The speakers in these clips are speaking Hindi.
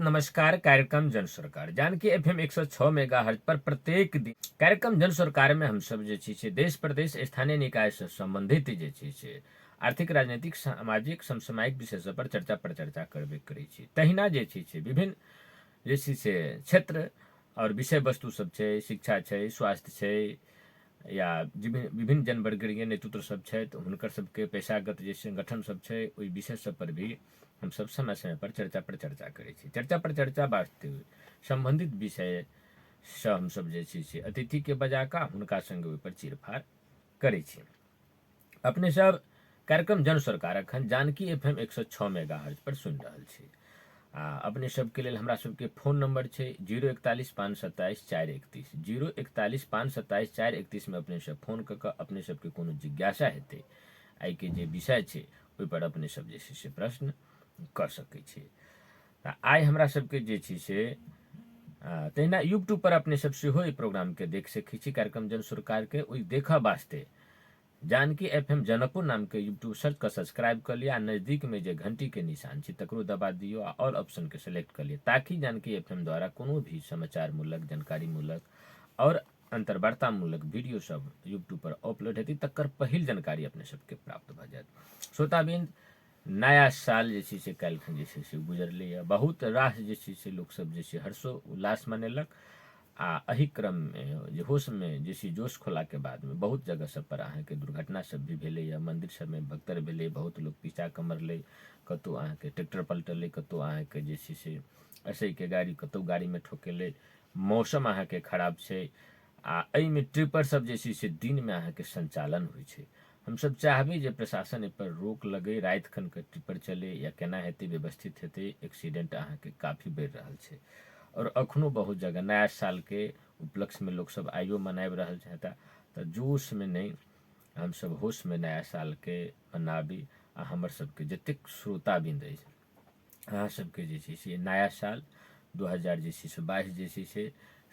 नमस्कार। कार्यक्रम जन सरकार जानकी एफएम 106 मेगाहर्ट्ज पर प्रत्येक दिन कार्यक्रम जन सरकार में हम सब जे छी से देश प्रदेश स्थानीय निकाय से संबंधित जे छी से आर्थिक राजनीतिक सामाजिक समसामयिक विषय सब पर चर्चा परिचर्चा करबे करै छी। तहिना जे छी से विभिन्न जे छी से क्षेत्र और विषय वस्तु सब छै, शिक्षा छै, स्वास्थ्य छै या विभिन्न जनवर्गीय नेतृत्व सब छै तो हुनकर सबके पेशागत जे संगठन सब छै ओहि विषय सब पर भी हम सब समय समय पर चर्चा पर चर्चा करै छी। चर्चा पर चर्चा वास्ते संबंधित विषय से हम सब जे छी से अतिथि के बजाका हुनका संगे ओहि पर चीरफाड़ करै छी। अपने सब कार्यक्रम जन सरकार अखन जानकी एफएम 106 मेगाहर्ट्ज पर सुनि रहल छी। अपने सबके लेल हमरा सबके फोन नंबर छै 041 527 431 041 527 431 में अपने सब फोन कऽ अपने सबके कोनो जिज्ञासा हेतै आइ के जे विषय छै ओहि पर अपने सब जे छै से प्रश्न कऽ सकै छी। आइ हमरा सबके जे छै से तहिना यूट्यूब पर अपने सब सेहो ई प्रोग्राम के देख सकै छी। कार्यक्रम जन सरकार के ओहि देखा वास्ते जानकी एफएम जनकपुर नाम के यूट्यूब सर्च कर सब्सक्राइब कर लिया। नजदीक में जो घंटी के निशान छै तकरो दबा दियो आ ऑल ऑप्शन के सेलेक्ट कर लिया ताकि जानकी एफएम द्वारा कोनो भी समाचार मूलक जानकारी मूलक और अंतर्वार्ता मूलक वीडियो सब यूट्यूब पर अपलोड हेती तकर पहिल जानकारी अपने सबके प्राप्त भ जायत। श्रोताबिंद, नया साल जे छै से काल्हि जे छै से गुजरलै बहुत रास जे छै से लोक सब जे छै हर्षो उल्लास मनेलक आ एही क्रम में जे होश में जे छै जोश खोला के बाद में बहुत जगह सब पर अहाँ के दुर्घटना सब भी भेलै मंदिर सब में भगदड़ भेलै, बहुत लोग पीछा के मरलै, कतौ अहाँ के ट्रैक्टर पलटलै, कतौ अहाँ के जे छै से ऐसे के गाड़ी कतौ गाड़ी में ठोकेलै। मौसम अहाँ के खराब छै आ एहि में ट्रिपर सब जे छै से दिन में अहाँ के संचालन होइ छै। हम सब चाहबै जे प्रशासन एहि पर रोक लगे, रात खन के ट्रिपर चले या केना हेतै व्यवस्थित हेतै। एक्सीडेंट अहाँ के काफी बढ़ि रहल छै और अखनो बहुत जगह नया साल के उपलक्ष्य में लोग सब आइयो मनाबि रहल छथि तो जोश में नहीं हम सब होश में नया साल के मनाबी। आ हमर सबके जतेक श्रोता बिंद अछि अहाँ सबके जे छै से नया साल 2022 जे छै से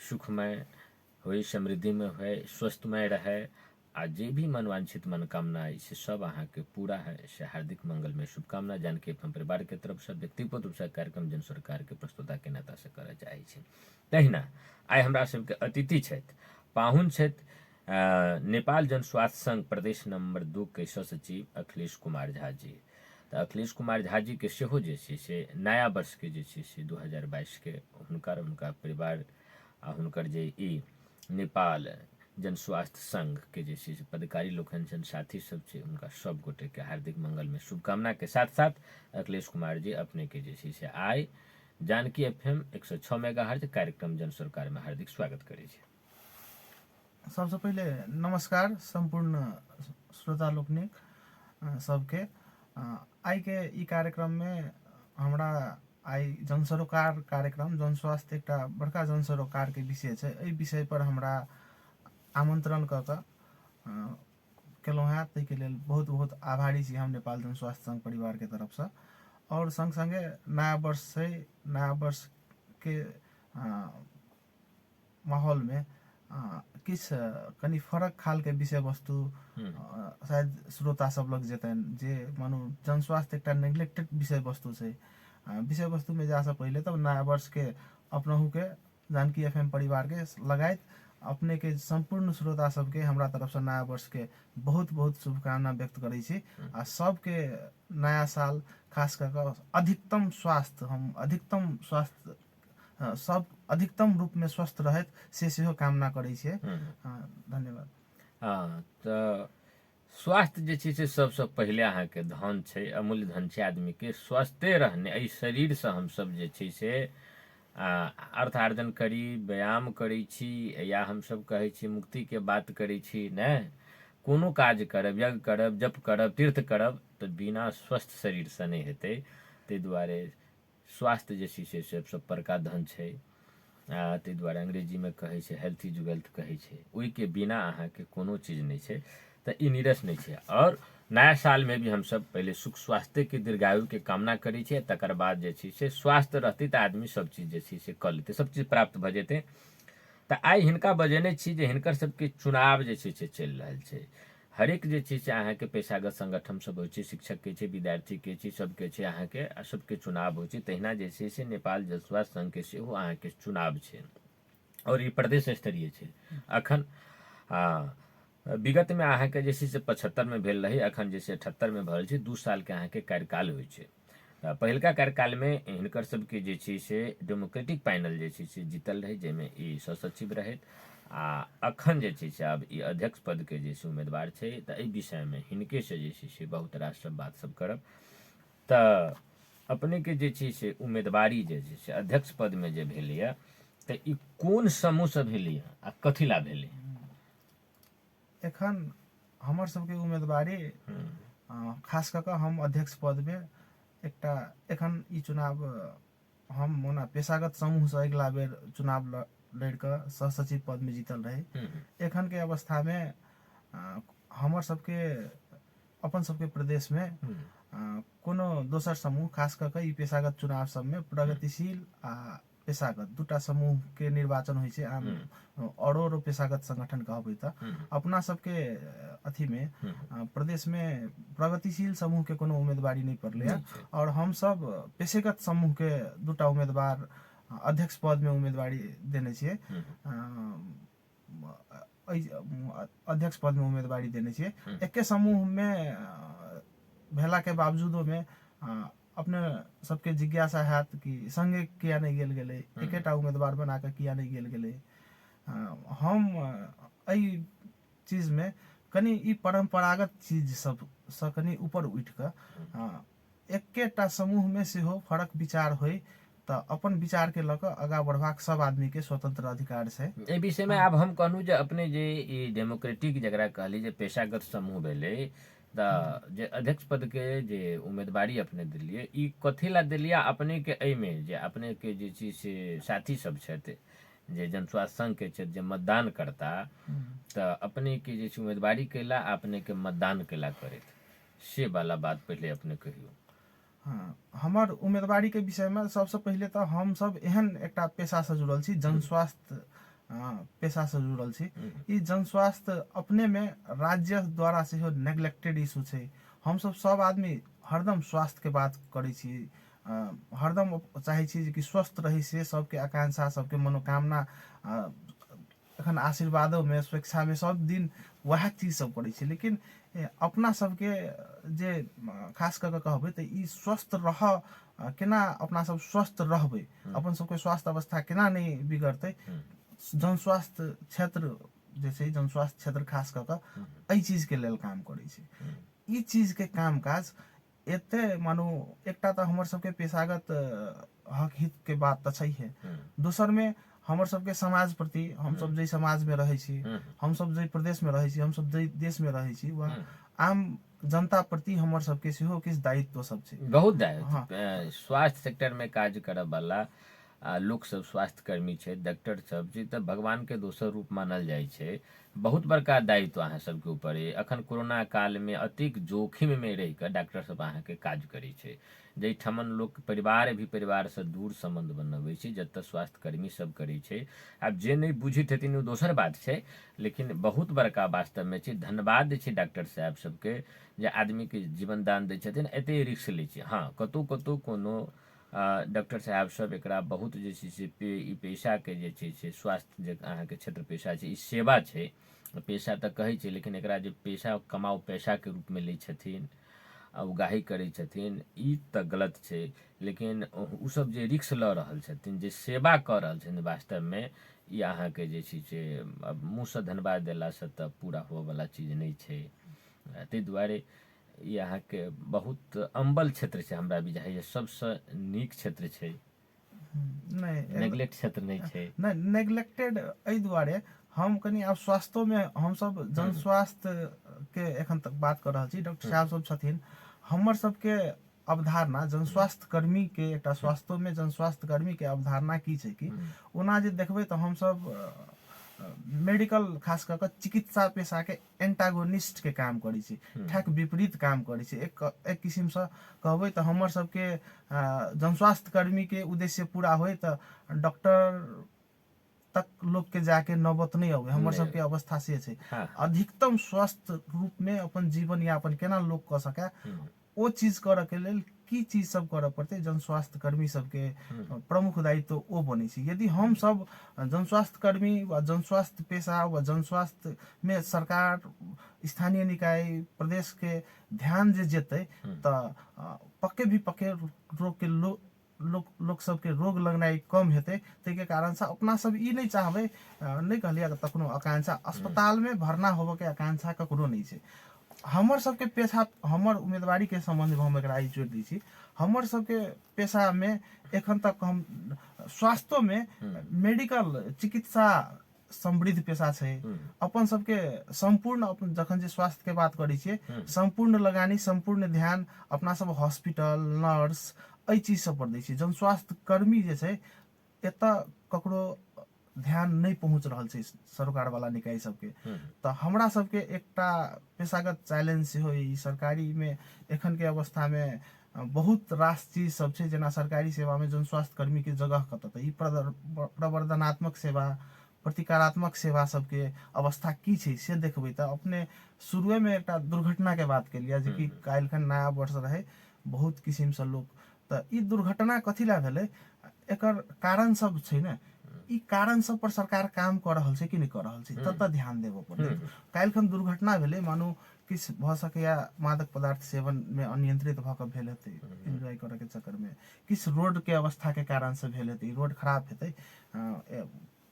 सुखमय होय, समृद्धि में होय, स्वस्थमय रहे आ जे भी मनवांछित मनोकामना है सब अहाँ के पूरा है से हार्दिक मंगल में शुभकामना जानकी एफएम परिवार के तरफ से व्यक्तिगत रूप से कार्यक्रम जन सरकार के प्रस्तुता के नेता से करय चाहे छी। तहिना आइ हमरा सबके अतिथि छथि, पाहुन छथि नेपाल जन स्वास्थ्य संघ प्रदेश नंबर 2 के सचिव अखिलेश कुमार झा जी। तो अखिलेश कुमार झा जी के सेहो जे छै से नया वर्ष के जे छै से 2022 के हुनका परिवार आ हुनकर जे ई नेपाल जन स्वास्थ्य संघ के जे छै से पदाधिकारी लोकन जन साथी सब छै उनका सब गोटे के हार्दिक मंगल में शुभकामना के साथ साथ अखिलेश कुमार जी अपने के जे छै से आइ जानकी एफएम 106 मेगाहर्ट्ज कार्यक्रम जन सरकार में हार्दिक स्वागत करे छी। सबसे पहले नमस्कार संपूर्ण श्रोता लोकनिक सबके। आई के ई कार्यक्रम में हमरा आई जन सरोकार कार्यक्रम जन स्वास्थ्य एक बड़का जन सरोकार के विषय है। एहि विषय पर हमरा आमंत्रण क केलहुँ हैं, ताहि लेल बहुत बहुत आभारी छी हम नेपाल जन स्वास्थ्य संघ परिवार के तरफ से। और संग संगे नया वर्ष से नया वर्ष के माहौल में किस कनी फरक खाल के विषय वस्तु शायद श्रोता सब लग जेतन जे मानू जन स्वास्थ्य एक नेग्लेक्टेड विषय वस्तु है। विषय वस्तु में जा से पहले तब नया वर्ष के अपनहु के जानकी एफएम परिवार के लगायत अपने के संपूर्ण श्रोता सबके हमरा तरफ से नया वर्ष के बहुत बहुत शुभकामना व्यक्त करै छी। आ सबके नया साल खास करके अधिकतम स्वास्थ्य हम अधिकतम स्वास्थ्य सब अधिकतम रूप में स्वस्थ रहत से सेहो कामना करै छियै। धन्यवाद। हाँ, तो स्वास्थ्य जे छै से सबसे पहले अहाँ के धन छै, अमूल्य धन छै आदमी के। स्वस्थे रहने एहि शरीर से हम सब जे छै से अर्थार्जन करी, व्यायाम करै छी या हम सब कहै छी मुक्ति के बात करै छी ने, कोनो काज करब, यज्ञ करब, जप करब, तीर्थ करब तो बिना स्वस्थ शरीर से नहीं हेतै। ताहि दुआरे स्वास्थ्य जे छै से सबसे बड़का धन छै। ताहि दुआरे अंग्रेजी में कहै छै हेल्थ इज वेल्थ कहै छै, ओहि के बिना अहाँ के कोनो चीज नहीं छै। तो ई नीरस नहीं छै। और नया साल में भी हम सब पहले सुख स्वास्थ्य के दीर्घायु के कामना करै छियै, तकर बाद जे छै से स्वास्थ्य रहतै तो आदमी सब चीज जे छै से कऽ लेतै, सब चीज प्राप्त भऽ जेतै। तो आई हिनका बजेने छी जे हिनकर सबके चुनाव जे छै से चलि रहल छै। हरेक जे छै से अहाँके पेशागत संगठन सब होइ छै, शिक्षक के छै, विद्यार्थी के छै, सबके छै, अहाँके सबके चुनाव होइ छै। तहिना जे छै से नेपाल जन स्वास्थ्य संघ के सेहो अहाँके चुनाव छै और ई प्रदेश स्तरीय छै। अखन विगत में अहाँके जे छै से 75 में भेल रही, अखन जे छै 78 में भऽ रहल छै। 2 साल के अहाँके कार्यकाल होइ छै। पहिलका कार्यकाल में हिनकर सबके जे छै से डेमोक्रेटिक पैनल जे छै से जीतल रहे, जाहिमे ई सहसचिव रहैत। आ अखन जे छै से आब ई अध्यक्ष पद के जे छै उम्मीदवार छै, तऽ एहि विषय में हिनके से जे छै से बहुत रास सब बात सब करब। तऽ अपने के जे छै से उम्मीदवारी जे छै से अध्यक्ष पद में जे भेलैया, तऽ ई कोन समूह से भेलैया आ कथी ला भेलै? एखन हमर सबके उम्मीदवारी खास कऽ कऽ हम अध्यक्ष पद में एकटा एखन ई चुनाव हम ओना पेशागत समूह से अगिला बेर चुनाव लड़ कऽ सहसचिव पद में जीतल रहे। एखन के अवस्था में हमर सबके अपन सबके प्रदेश में कोनो दोसर समूह खास कऽ कऽ ई पेशागत चुनाव सब में प्रगतिशील आ पेशागत दूटा समूह के निर्वाचन होइ छै। आम औरो पेशागत संगठन कहबै तऽ अपना सबके अथी में प्रदेश में प्रगतिशील समूह के कोनो उम्मीदवारी नहीं पड़लै, और हम सब पेशेगत समूह के दूटा उम्मीदवार अध्यक्ष पद में उम्मीदवारी देने छियै। अध्यक्ष पद में उम्मीदवारी देने छियै। एके समूह में भेला के बावजूदो में अपने सबके जिज्ञासा हैत कि संगे किया नहीं गेल गेलै, एकेटा उम्मीदवार बना के किया नहीं गेल गेलै। हम एहि चीज में कनी ई परंपरागत चीज सब से कनी ऊपर उठ कऽ एकेटा समूह में सेहो फरक विचार होय तऽ अपन विचार के लऽ कऽ आगाँ बढ़बाक सब आदमी के स्वतंत्र अधिकार छै। एहि विषय में आब हम कहलूँ जे अपने जे ई डेमोक्रेटिक जकरा कहली जे पेशागत समूह भेलै, तऽ जे अध्यक्ष पद के जे उम्मीदवारी अपने दिलियै, ई कथी ला दिलियै अपने के? एहि में जे अपने के जे छै से साथी सब छथि जे जनस्वास्थ्य संघ के छथि, जे मतदान करता, तऽ अपने के जे छै उम्मीदवारी कैला, अपने के मतदान कैला करैत, से वाला बात पहले अपने कहियो। हाँ, हमर उम्मीदवारी के विषय में सबसे पहले तो हम सब एहन एकटा पेशा से जुड़ल छी, जनस्वास्थ्य पेशा से जुड़ल छी। ई जनस्वास्थ्य अपने में राज्य द्वारा सेहो नेग्लेक्टेड इशू छै। हम सब आदमी हरदम स्वास्थ्य के बात करै छी, हरदम चाहे छी कि स्वस्थ रही, से सबके आकांक्षा, सबके मनोकामना, एखन आशीर्वादों में स्वेच्छा में सब दिन वह चीज सब करै छी। लेकिन अपना सबके जे खास कऽ कहबै तऽ ई स्वस्थ रह केना, अपना सब स्वस्थ रहबै, अपन सबके स्वास्थ्य अवस्था केना नहीं बिगड़तै, जनस्वास्थ्य क्षेत्र जे छै, जनस्वास्थ्य क्षेत्र खास कऽ कऽ एहि चीज के लेल काम करै छै। ई चीज के काम काज एते मानू, एकटा तऽ हमर सबके पेशागत हक हित के बात तऽ छैहे, दोसर में हमर सबके समाज प्रति, हम सब जे समाज में रहै छी, हम सब जे प्रदेश में रहै छी, हम सब जे देश में रहै छी, वह आम जनता प्रति हमर सबके सेहो किछु दायित्व सब छै। बहुत दायित्व। स्वास्थ्य सेक्टर में काज करब वाला लोक सब, स्वास्थ्य कर्मी छै, डॉक्टर सब छै, तऽ भगवान के दोसर रूप मानल जाइ छै। बहुत बड़का दायित्व अहाँ सबके ऊपर है। अखन कोरोना काल में अतिक जोखिम में रहि कऽ डॉक्टर सब अहाँके काज करै छै, जाहिठमन लोक परिवार भी परिवार से दूर संबंध बनबै छै, जतऽ स्वास्थ्य कर्मी सब करै छै। आब जे नहीं बुझैत हेथिन ओ दोसर बात छै, लेकिन बहुत बड़का वास्तव में छै। धन्यवाद दै छै डॉक्टर साहब सबके, जे आदमी के जीवन दान दै छथिन, एते रिस्क लै छै। हाँ, कतौ कतौ कोनो डॉक्टर साहब सब एकरा बहुत जे छै से ई पेशा के जे छै से स्वास्थ्य जे अहाँके क्षेत्र पेशा छै, ई सेवा छै, पेशा तऽ कहै छै, लेकिन एकरा जे पेशा कमाओ पेशा के रूप में लै छथिन, उगाही करै छथिन, ई तऽ गलत छै। लेकिन उ सब जे रिस्क लऽ रहल छथिन, जे सेवा कऽ रहल छथिन, वास्तव में ई अहाँके जे छै से मुँह से धन्यवाद देला से तऽ पूरा हुअ वाला चीज नहीं छै। ताहि दुआरे ई अहाँके बहुत अम्बल क्षेत्र छै, हमरा बुझाइए सबसे नीक क्षेत्र छै, नेग्लेक्ट क्षेत्र नहीं छै। नहीं, नेग्लेक्टेड एहि दुआरे हम कनी आब स्वास्थ्यों में हम सब जनस्वास्थ्य के एखन तक बात कर रहल छी, डॉक्टर साहब सब छथिन, हमर सबके अवधारणा जनस्वास्थ्य कर्मी के, एकटा स्वास्थ्यों में जनस्वास्थ्य कर्मी के अवधारणा की छै कि ओना जे देखबै तऽ हम सब मेडिकल खास कऽ चिकित्सा पेशा के एंटागोनिस्ट के काम करै छी, ठेक विपरीत काम करै छी। एक किस्म से कहबै तऽ हमर सबके जनस्वास्थ्य कर्मी के उद्देश्य पूरा होय तऽ डॉक्टर तक लोग के जाके नौबत नहीं आवे। हमर नहीं सबके अवस्था से छै हाँ अधिकतम स्वस्थ रूप में अपन जीवन यापन केना लोग क सके, ओ चीज करऽ के लेल की चीज सब करऽ पड़तै। जन स्वास्थ्य कर्मी सबके प्रमुख दायित्व ओ बनै छै। यदि हम सब जन स्वास्थ्य कर्मी वा जन स्वास्थ्य पेशा वा जन स्वास्थ्य में सरकार, स्थानीय निकाय, प्रदेश के ध्यान जे जेतै त पक्के भी पक्के रोग के लोग सबके रोग लगनाइ कम हेतै। तै के कारण से अपना सब ई नहीं चाहबै, नहीं कहलिए तखनो आकांक्षा अस्पताल में भरना होबे के आकांक्षा ककरो नहीं छै। हमर सबके पेशा, हमर उम्मीदवारी के संबंध में हम एकरा ई जोड़ दै छी। हमर सबके पेशा में एखन तक हम स्वास्थ्य में मेडिकल चिकित्सा समृद्ध पेशा छै। अपन सबके संपूर्ण अपन जखन जे स्वास्थ्य के बात करै छियै, संपूर्ण लगानी, संपूर्ण ध्यान अपना सब हॉस्पिटल, नर्स एहि चीज सब पर दै छियै। जन स्वास्थ्य कर्मी जे छै एतऽ ककरो ध्यान नहीं पहुंच रहल छै सरकार वाला निकाय सबके। तऽ हमरा सबके एकटा पेशागत चैलेंज सेहो ई सरकारी में एखन के अवस्था में बहुत रास चीज सब छै। जेना सरकारी सेवा में जन स्वास्थ्य कर्मी के जगह कतऽ, तऽ ई प्रवर्धनात्मक सेवा, प्रतिकारात्मक सेवा सबके अवस्था की छै से देखबै तऽ अपने शुरुए में एकटा दुर्घटना के बात केलिए जे कि काल्हिखन नया वर्ष रहे, बहुत किसिम से लोग, तऽ ई दुर्घटना कथी ला भेलै, एकर कारण सब छै ने, ई कारण सब पर सरकार काम कर रहल छै कि नहीं कर रहल छै, तत ध्यान देबो पड़तै। काल्हिखन दुर्घटना भेलै, मानू किछ भ सकैया मादक पदार्थ सेवन में अनियंत्रित भ के भेल हेतै, एंजॉय करे के चक्कर में, किछ रोड के अवस्था के कारण से भेल हेतै, रोड खराब हेतै,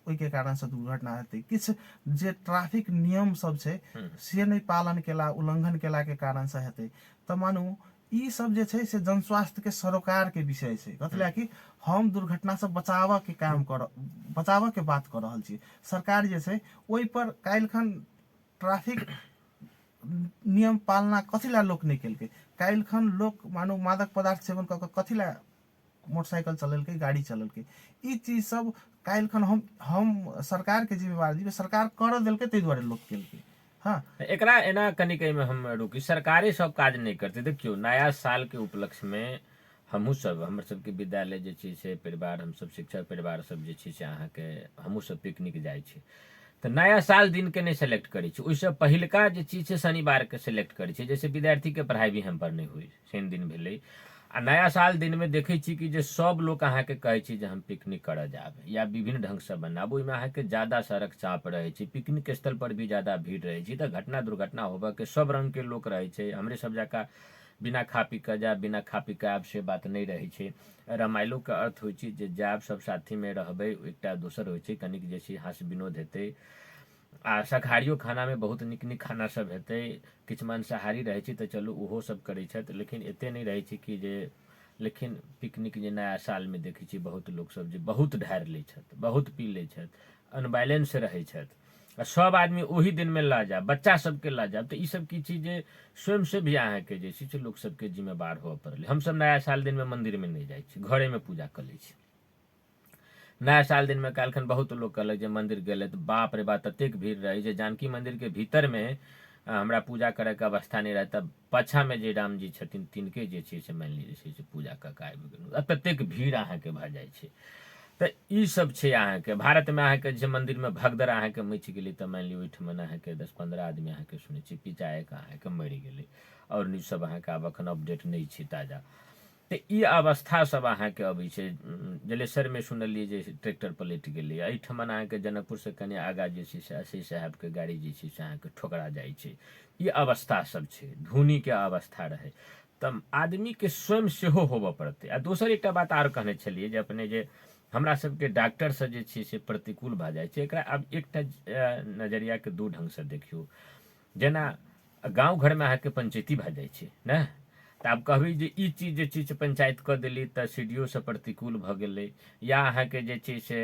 ओहि के कारण से दुर्घटना हेतै। किछ जे ट्रैफिक नियम सब छै से नहीं पालन केला, उल्लंघन केला के कारण से हेतै। तऽ मानू ई सब जे छै से जन स्वास्थ्य के सरोकार के विषय छै। मतलब कि हम दुर्घटना से बचाव के काम कर, बचाव के बात कर रहल छी। सरकार जे छै ओहि पर काल्हिखन ट्रैफिक नियम पालना कथी ला लोक नहीं केलकै। काल्हिखन लोक मानू मादक पदार्थ सेवन क के कथी ला मोटरसाइकिल चलेलकै, गाड़ी चलेलकै। ई चीज सब काल्हिखन हम सरकार के जिम्मेवार जी, सरकार कर देलकै ताहि दुआरे लोक केलकै। हाँ, एकरा एना कनिक में हम रुकी, सरकारे सब काज नहीं करते। देखियो नया साल के उपलक्ष्य में हमहूँ सब, हमर सबके विद्यालय जे छै से परिवार, हम सब शिक्षक परिवार सब जे छै से अहाँके हमहूँ सब पिकनिक जाइ छी। तऽ नया साल दिन के नहीं सेलेक्ट करै छी, ओहिसँ पहिलका जे चीज छै शनिवार के सेलेक्ट करै छी। जैसे विद्यार्थी के पढ़ाई भी हम पर नहीं हुई, शनि दिन भेलै आ नया साल दिन में देखै छी कि जे सब लोग अहाँके कहै छी जे हम पिकनिक करऽ जाब या विभिन्न ढंग से बनाब, ओहिमे अहाँके ज्यादा सड़क चाप रहै छै, पिकनिक स्थल पर भी ज्यादा भीड़ रहै छै, तऽ घटना दुर्घटना होबऽ के सब रंग के लोक रहै छै। हमरे सब जकाँ बिना खा पी कऽ जायब, बिना खा पी कऽ आयब से बात नहीं रहै छै। रामायणो के अर्थ होइ छै जे जायब सब साथी में रहबै, एकटा दोसर होइ छै कनिक जे छै हास्य विनोद हेतै। आ शाकाहारियो खाना में बहुत नीक नीक खाना सब हेतै, किछु मांसाहारी रहै छै तऽ चलू ओहो सब करै छथि, लेकिन एते नहीं रहै छै कि जे, लेकिन पिकनिक जे नया साल में देखै छी बहुत लोग सब जे बहुत ढारि लै छथि, बहुत पी लै छथि, अनबैलेंस रहै छथि, आ सब आदमी ओही दिन में ला जाब, बच्चा सबके ला जाब। तऽ ई सब की चीज जे स्वयं से भी अहाँके जे छै से लोग सबके जिम्मेवार होबऽ पड़लै। हमसब नया साल दिन में मंदिर में नहीं जाइ छी, घरे में पूजा कर लै छी। नया साल दिन में काल्हिखन बहुत लोग कहलक जे मंदिर गेलै तऽ बाप रे बाप ततेक भीड़ रही जे जानकी मंदिर के भीतर में हमरा पूजा करे के अवस्था नहीं रहे। तब पाछा में जे राम जी छथिन तिनके जे छै से मानि ली जे छै से पूजा कऽ के आबि गेलहुँ। ततेक भीड़ अहाँके भऽ जाइ छै। तऽ ई सब छै अहाँके भारत में, अहाँके जे मंदिर में भगदड़ अहाँके मचि गेलै तऽ मानि ली ओहिठमन अहाँके 10-15 आदमी अहाँके सुनै छी पिचाए के अहाँके मरि गेलै, और न्यूज सब अहाँके आब एखन अपडेट नहीं छै ताजा। तऽ ई अवस्था सब अहाँके अबै छै। जलेसर में सुनलियै जे ट्रैक्टर पलटि गेलै, एहिठमन अहाँके जनकपुर से कनि आगाँ जे छै से असी साहब के गाड़ी जे छै से अहाँके ठोकरा जाइ छै। ई अवस्था सब छै, धुनी के अवस्था रहे। तऽ आदमी के स्वयं सेहो होबऽ पड़तै। आ दोसर एकटा बात आर कहने छलियै जे अपने जे हमरा सबके डॉक्टर से जे छै से प्रतिकूल भऽ जाइ छै, एकरा आब एकटा नजरिया के दू ढंग से देखियौ। जेना गाँव घर में अहाँके पंचायती भऽ जाइ छै ने, तऽ आब कहबै जे ई चीज जे छै से पंचायत कऽ देली तऽ सीडीओ से प्रतिकूल भऽ गेलै, या अहाँके जे छै से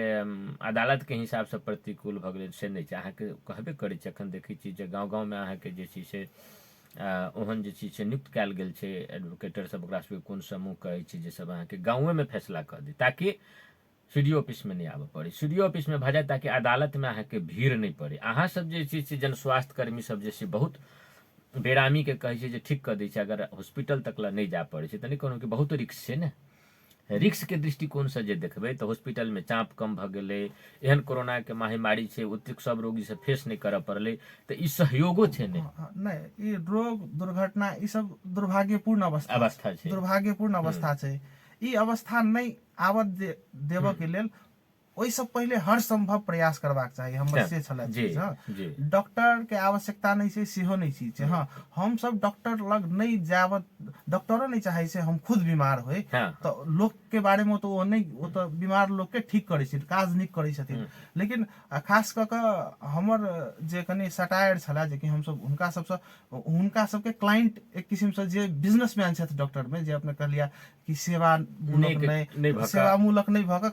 अदालत के हिसाब से प्रतिकूल भऽ गेलै, से नहि छै। अहाँके कहबे करै छै, एखन देखै छी जे गाँव गाँव में अहाँके जे छै से ओहन जे छै से नियुक्त कयल गेल छै एडवोकेटर सब, ओकरा सबके कोन समूह कहै छै, जे सब अहाँके गाँवे में फैसला कऽ दी, ताकि सीडीओ ऑफिस में नहीं आबऽ पड़े। सीडीओ ऑफिस में भऽ जाए ताकि अदालत में अहाँके भीड़ नहीं पड़े। अहाँ सब जे छै से जन स्वास्थ्य कर्मी सब जे छै बहुत बेरामी के कहै छै जे ठीक कऽ दै छै, अगर हॉस्पिटल तक ला नहीं जा पड़ै छै तऽ नहीं कहलहुँ कि बहुत रिक्स छै ने। रिक्स के दृष्टिकोण से जे देखबै तऽ हॉस्पिटल में चाप कम भऽ गेलै, एहन कोरोना के महामारी छै ओतेक सब रोगी से फेस नहीं करऽ पड़लै, तऽ ई सहयोगो छै ने। नहीं, ई रोग दुर्घटना ई सब दुर्भाग्यपूर्ण अवस्था छै। दुर्भाग्यपूर्ण अवस्था छै। ई अवस्था नहीं आबद देबऽ के लेल ओहि सब पहले हर संभव प्रयास करबाक चाही, हमर से छलै चीज। हाँ, डॉक्टर के आवश्यकता नहीं छै सेहो नहीं चीज छै। हाँ, हम सब डॉक्टर लग नहीं जावत, डॉक्टरो नहीं चाहे छै हम खुद बीमार होय, तो लोग के बारे में तो वो तो बीमार लोग के ठीक करे छै, काज नीक करे छथिन। लेकिन खास क के हमर जे कनी सटायर छला जे कि हम सब हुनका सबके क्लाइंट एक किस्म से जे बिजनेसमैन छथि डॉक्टर में, जे अपने कहलिया कि सेवा मूलक नहीं भऽ कऽ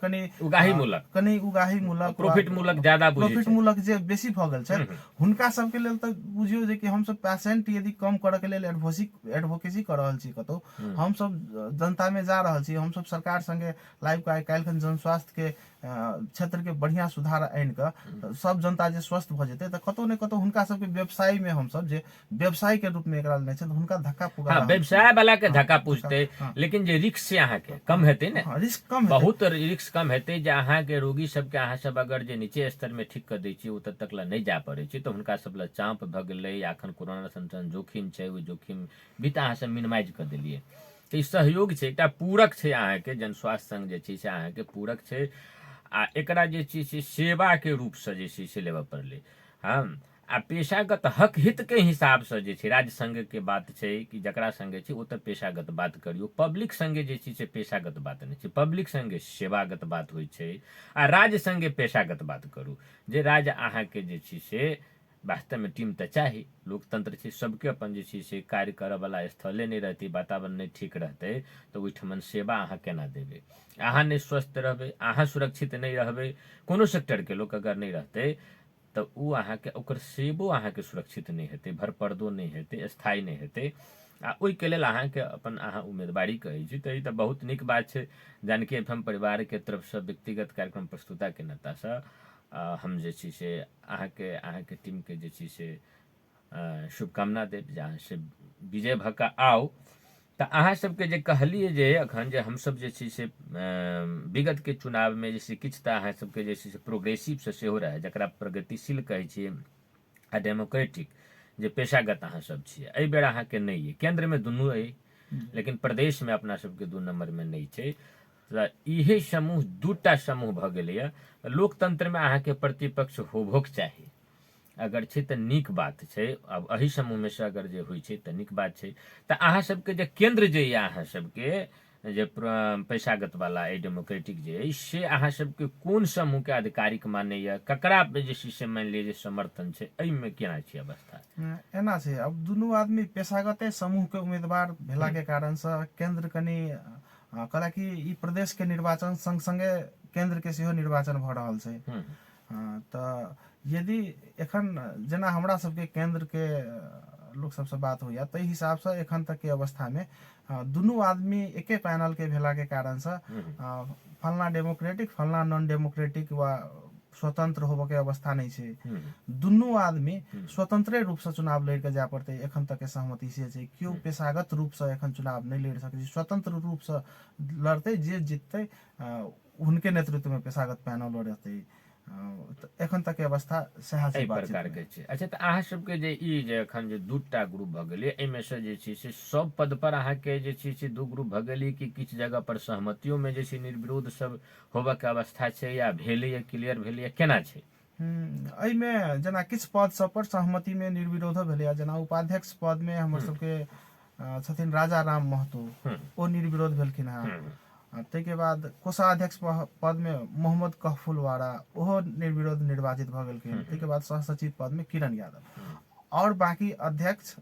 कनी उगाही मूलक प्रॉफिट मूलक ज्यादा प्रॉफिट मूलक जे बेसी भऽ गेल छै, हुनका सबके लेल तऽ बुझियौ जे कि हम सब पेशेंट यदि कम करऽ के लेल एडवोकेसी कर रहल छी, कतौ हम सब जनता में जा रहल छी, हम सब सरकार संगे लाइव के काल्हि जन स्वास्थ्य के क्षेत्र के बढ़िया सुधार आनि कऽ सब जनता जे स्वस्थ भऽ जेतै, तऽ कतौ ने कतौ हुनका सबके व्यवसाय में हम सब जे व्यवसाय के रूप में एकरा लेने छै, हुनका धक्का पुगा व्यवसाय वाला के धक्का पूछते, लेकिन जे रिस्क से अहाँ के कम हेतै ने, रिस्क कम बहुत रिस्क कम हेतै, जे अहाँ के रोगी सबके अहाँ सब अगर जे नीचे स्तर में ठीक कर दै छी ओतऽ तक ला नहीं जा पड़ै छै, तऽ हुनका सब ला चाप भऽ गेलै, अखन कोरोना संक्रमण जोखिम छै, ओ जोखिम भी तऽ अहाँ सब मिनिमाइज कर देलियै। तऽ ई सहयोग छै, एकटा पूरक छै, अहाँ के जन स्वास्थ्य संघ जे छै से अहाँ के पूरक छै, आ एकरा जे छै से सेवा के रूप से जे छै से लेबऽ पड़लै। हम आ पेशागत हक हित के हिसाब से जे छै राज्य संघ के बात छै कि जकरा संगे छै ओ तऽ पेशागत बात करियो, पब्लिक संगे जे छै से पेशागत बात नहीं छै, पब्लिक संगे सेवागत बात होइ छै, आ राज्य संगे पेशागत बात करू, जे राज्य अहाँ के जे छै से वास्तव में टीम तऽ चाही, लोकतंत्र छै, सबके अपन जे छै से कार्य करऽ वाला स्थले नहीं रहतै, वातावरण नहीं ठीक रहतै, तऽ ओहिठमन सेवा अहाँ केना देबै। अहाँ नहीं स्वस्थ रहबै, अहाँ सुरक्षित नहीं रहबै, कोनो सेक्टर के लोक अगर नहीं रहतै, तऽ उ अहाँ के ओकर सेबो अहाँ के सुरक्षित नहीं हेतै, भरपर्दो नहीं हेतै, स्थायी नहीं हेतै। आ ओहिके लेल अहाँ के अपन अहाँ उम्मीदवारी कहै छी, तऽ ई तऽ बहुत नीक बात छै। जानकी एफएम परिवार के तरफ से व्यक्तिगत कार्यक्रम प्रस्तुता के नाता से हम जे छी से अहाँ के टीम के जे छी से शुभकामना देब, जहाँ से विजय भऽ कऽ आउ। तऽ अहाँ सबके जे कहलिए जे अखन जे हमसब जे छै से विगत के चुनाव में जे छै किछु तऽ अहाँ सबके जे छै से प्रोग्रेसिव से सेहो रहै, जकरा प्रगतिशील कहै छियै, आ डेमोक्रेटिक जे पेशागत अहाँ सब छियै। एहि बेर अहाँ के नहीं है, केंद्र में दुनू है, लेकिन प्रदेश में अपना सबके 2 नंबर में नहीं छै। तऽ इहे समूह दूटा समूह भऽ गेलैए। लोकतंत्र में अहाँ के प्रतिपक्ष होबोक चाही, अगर छै तऽ नीक बात छै, अब एही समूह में से अगर जे होइ छै तऽ नीक बात छै। तऽ अहाँ सबके जे केंद्र जे यऽ अहाँ सबके जे पेशागत वाला ए डेमोक्रेटिक जे है, से अहाँ सबके कोन समूह के आधिकारिक मानैया, ककरा पे जे छै से मानि लिअ जे समर्थन छै, एहिमे केना छै अवस्था? एना छै, अब दुनू आदमी पेशागते समूह के उम्मीदवार भेला के कारण से केंद्र कनी कला कि ई प्रदेश के निर्वाचन संग संगे केंद्र के सेहो निर्वाचन भऽ रहल छै। तऽ यदि एखन जेना हमरा सबके केंद्र के लोक सबसे बात होइया, ताहि हिसाब से एखन तक के अवस्था में दुनू आदमी एके पैनल के भेला के कारण से फलना डेमोक्रेटिक फलना नॉन डेमोक्रेटिक वा स्वतंत्र होबऽ के अवस्था नहीं छै। दुनू आदमी स्वतंत्रे रूप से चुनाव लड़ के जाय पड़ते, एखन तक के सहमति से छै। क्यों पेशागत रूप से एखन चुनाव नहीं लड़ सकै छै, स्वतंत्र रूप से लड़ते, जे जीतते उनके नेतृत्व में पेशागत पैनल रहते। एखन तक के अवस्था सएह छै, प्रकार के छै। अच्छा, तऽ अहाँ सबके जे ई जे एखन जे दूटा ग्रुप भऽ गेलै, एहिमे से जे छै से सब पद पर अहाँ के जे छै से 2 ग्रुप भऽ गेलै कि किछु जगह पर सहमतियों में जे छै निर्विरोध सब होबऽ के अवस्था छै, या भेलैया क्लियर भेलैया, केना छै? एहिमे जेना किछु पद सब पर सहमति में निर्विरोध भेलैया, जेना उपाध्यक्ष पद में हमर सबके छथिन राजा राम महतो, ओ निर्विरोध भेलखिन हँ। ताहिके बाद कोषाध्यक्ष पद में मोहम्मद कहफुलवाड़ा, ओहो निर्विरोध निर्वाचित भऽ गेलखिन। ताहिके बाद सहसचिव पद में किरण यादव, और बाकी अध्यक्ष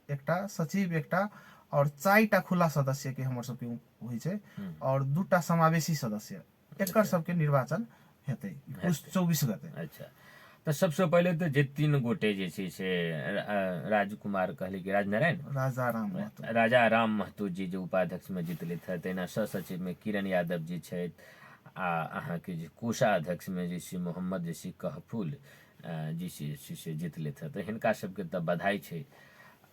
एकटा, सचिव एकटा, और 4टा खुला सदस्य के हमर सबके होइ छै, और 2टा समावेशी सदस्य, एकर सबके निर्वाचन हेतै 24 गते। अच्छा, तऽ सबसे पहले तो जे 3 गोटे जे छै से राजकुमार कहले कि राजा राम महतो जी जे उपाध्यक्ष में जीतले थे, तहिना सहसचिव में किरण यादव जी छथि, आ अहाँ के जे कोषाध्यक्ष में जे छै मोहम्मद जे छै कहफुल जी से जीतले थे, तऽ हिनका सबके तऽ बधाई छै।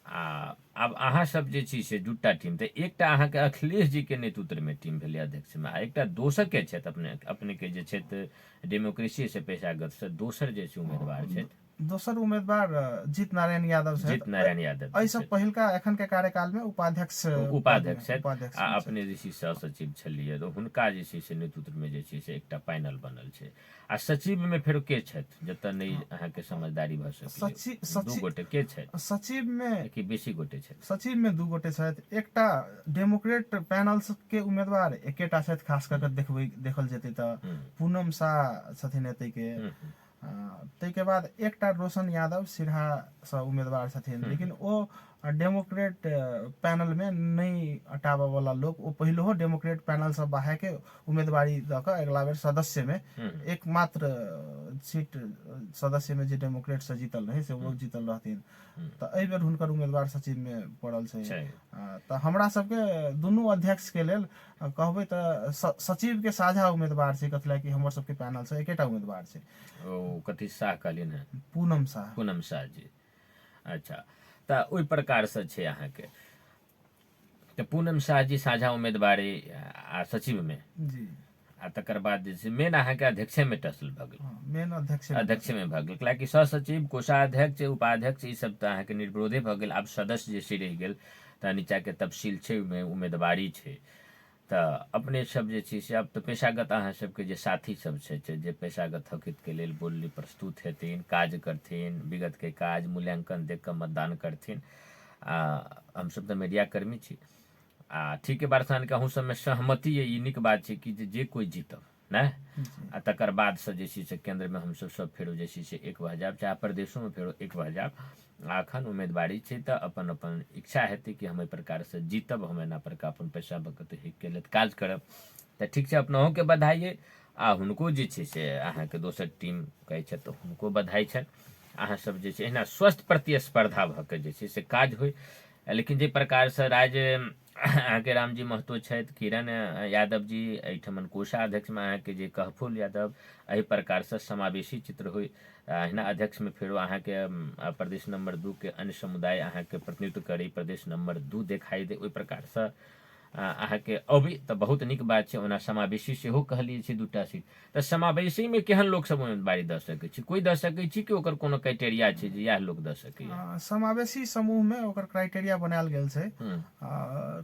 आ आब अहाँ सब जे छी से दूटा टीम, तऽ एकटा अहाँके अखिलेश जी के नेतृत्व में टीम भेलै अध्यक्ष में, आ एकटा दोसर के छथि अपने के जे छथि डेमोक्रेसी से पेशागत से दोसर जे छै उम्मीदवार छथि दोसर उम्मीदवार जीत नारायण यादव जीत छथि। नारायण यादव एहिसँ पहिलका एखन के कार्यकाल में उपाध्यक्ष उपाध्यक्ष छथि, उपाध्यक्ष आ अपने जे छै सहसचिव छलियै, तऽ हुनका जे छै से नेतृत्व में जे छै से एकटा पैनल बनल छै। आ सचिव में फेर के छथि जतऽ नहि अहाँके समझदारी भऽ सकैए, दू गोटे के छथि सचिव में कि बेसी गोटे छथि? सचिव में दू गोटे छथि। एकटा डेमोक्रेट पैनल के उम्मीदवार एकेटा छथि, खास कऽ के देखल जेतै तऽ पूनम शाह छथिन एतै के। ताहिके बाद एकटा रोशन यादव सिरहासँ उम्मीदवार छथिन, लेकिन ओ डेमोक्रेट पैनल में नहीं हटाबऽ वाला लोग, ओ पहिलहो डेमोक्रेट पैनल से बाहर के उम्मीदवारी दऽ कऽ अगिला बेर सदस्य में एकमात्र सीट सदस्य में जे डेमोक्रेट से जीतल रहे से वो जीतल रहथिन। तऽ एहि बेर हुनकर उम्मीदवार सचिव में पड़ल छै। तऽ हमरा सबके दुनू अध्यक्ष के लेल कहबै तऽ सचिव के साझा उम्मीदवार छै, कथी कि हमर सबके पैनल से एकेटा उम्मीदवार छै। ओ कथी शाह कहलिन है? पूनम शाह। पूनम शाह जी। अच्छा, तऽ ओहि प्रकार से छै अहाँके, तऽ पूनम शाह जी साझा उम्मीदवारी आ सचिव में जी, आ तकर बाद जे छै मेन अहाँके अध्यक्षे में टसल भऽ गेल, मेन अध्यक्ष में भऽ गेल, कैलाकि सहसचिव कोषाध्यक्ष उपाध्यक्ष ई सब तऽ अहाँके निर्विरोधे भऽ गेल। आब सदस्य जे छै रहि गेल, तऽ नीचा के तफसील छै, ओहिमे उम्मीदवारी छै। तऽ अपने सब जे छै से अब तऽ पेशागत अहाँ सबके जे साथी सब छै जे पेशागत हकित के लेल बोलली प्रस्तुत हेथिन, काज करथिन, विगत के काज मूल्यांकन देख कऽ मतदान करथिन। हमसब तऽ मीडिया कर्मी छी, आ ठीक बारसान के अहूँ सबमे सहमति है, ई नीक बात छै कि जे कोई जीतब ने, आ तकर बाद से जे छै से केंद्र में हमसब सब फेरो जे छै से एक भऽ जायब, चाहे प्रदेशों में फेरो एक भऽ जायब। अखन उम्मीदवारी छै तऽ अपन अपन इच्छा हेतै कि हम एहि प्रकार से जीतब, हम एना प्रकार अपन पैसा बकत के लेल काज करब। तऽ ठीक छै, अपनहु के बधाई है, आ हुनको जे छै से अहाँके दोसर टीम कहै छै तऽ हुनको बधाई छनि। अहाँ सब जे छै एहिना स्वस्थ प्रतिस्पर्धा भऽ कऽ जे छै से काज होय। लेकिन जे प्रकार से राज्य अहाँके रामजी महतो छथि, किरण यादव जी, एहिठमन कोषाध्यक्ष में अहाँके जे कहफुल यादव, एहि प्रकार से समावेशी चित्र होय। अहिना अध्यक्ष में फेरो अहाँके प्रदेश नंबर 2 के अन्य समुदाय अहाँके प्रतिनिधित्व करी, प्रदेश नंबर 2 देखाई दे, ओहि प्रकार से अहाँके अभी तऽ बहुत नीक बात छै। ओना समावेशी सेहो कहलिए छै दूटा सीट, तऽ समावेशी में केहन लोक सब उम्मीदवारी दऽ सकै छी? कोई दऽ सकै छी कि ओकर कोनो क्राइटेरिया छै जे इएह लोक दऽ सकैए? समावेशी समूह में ओकर क्राइटेरिया बनायल गेल छै,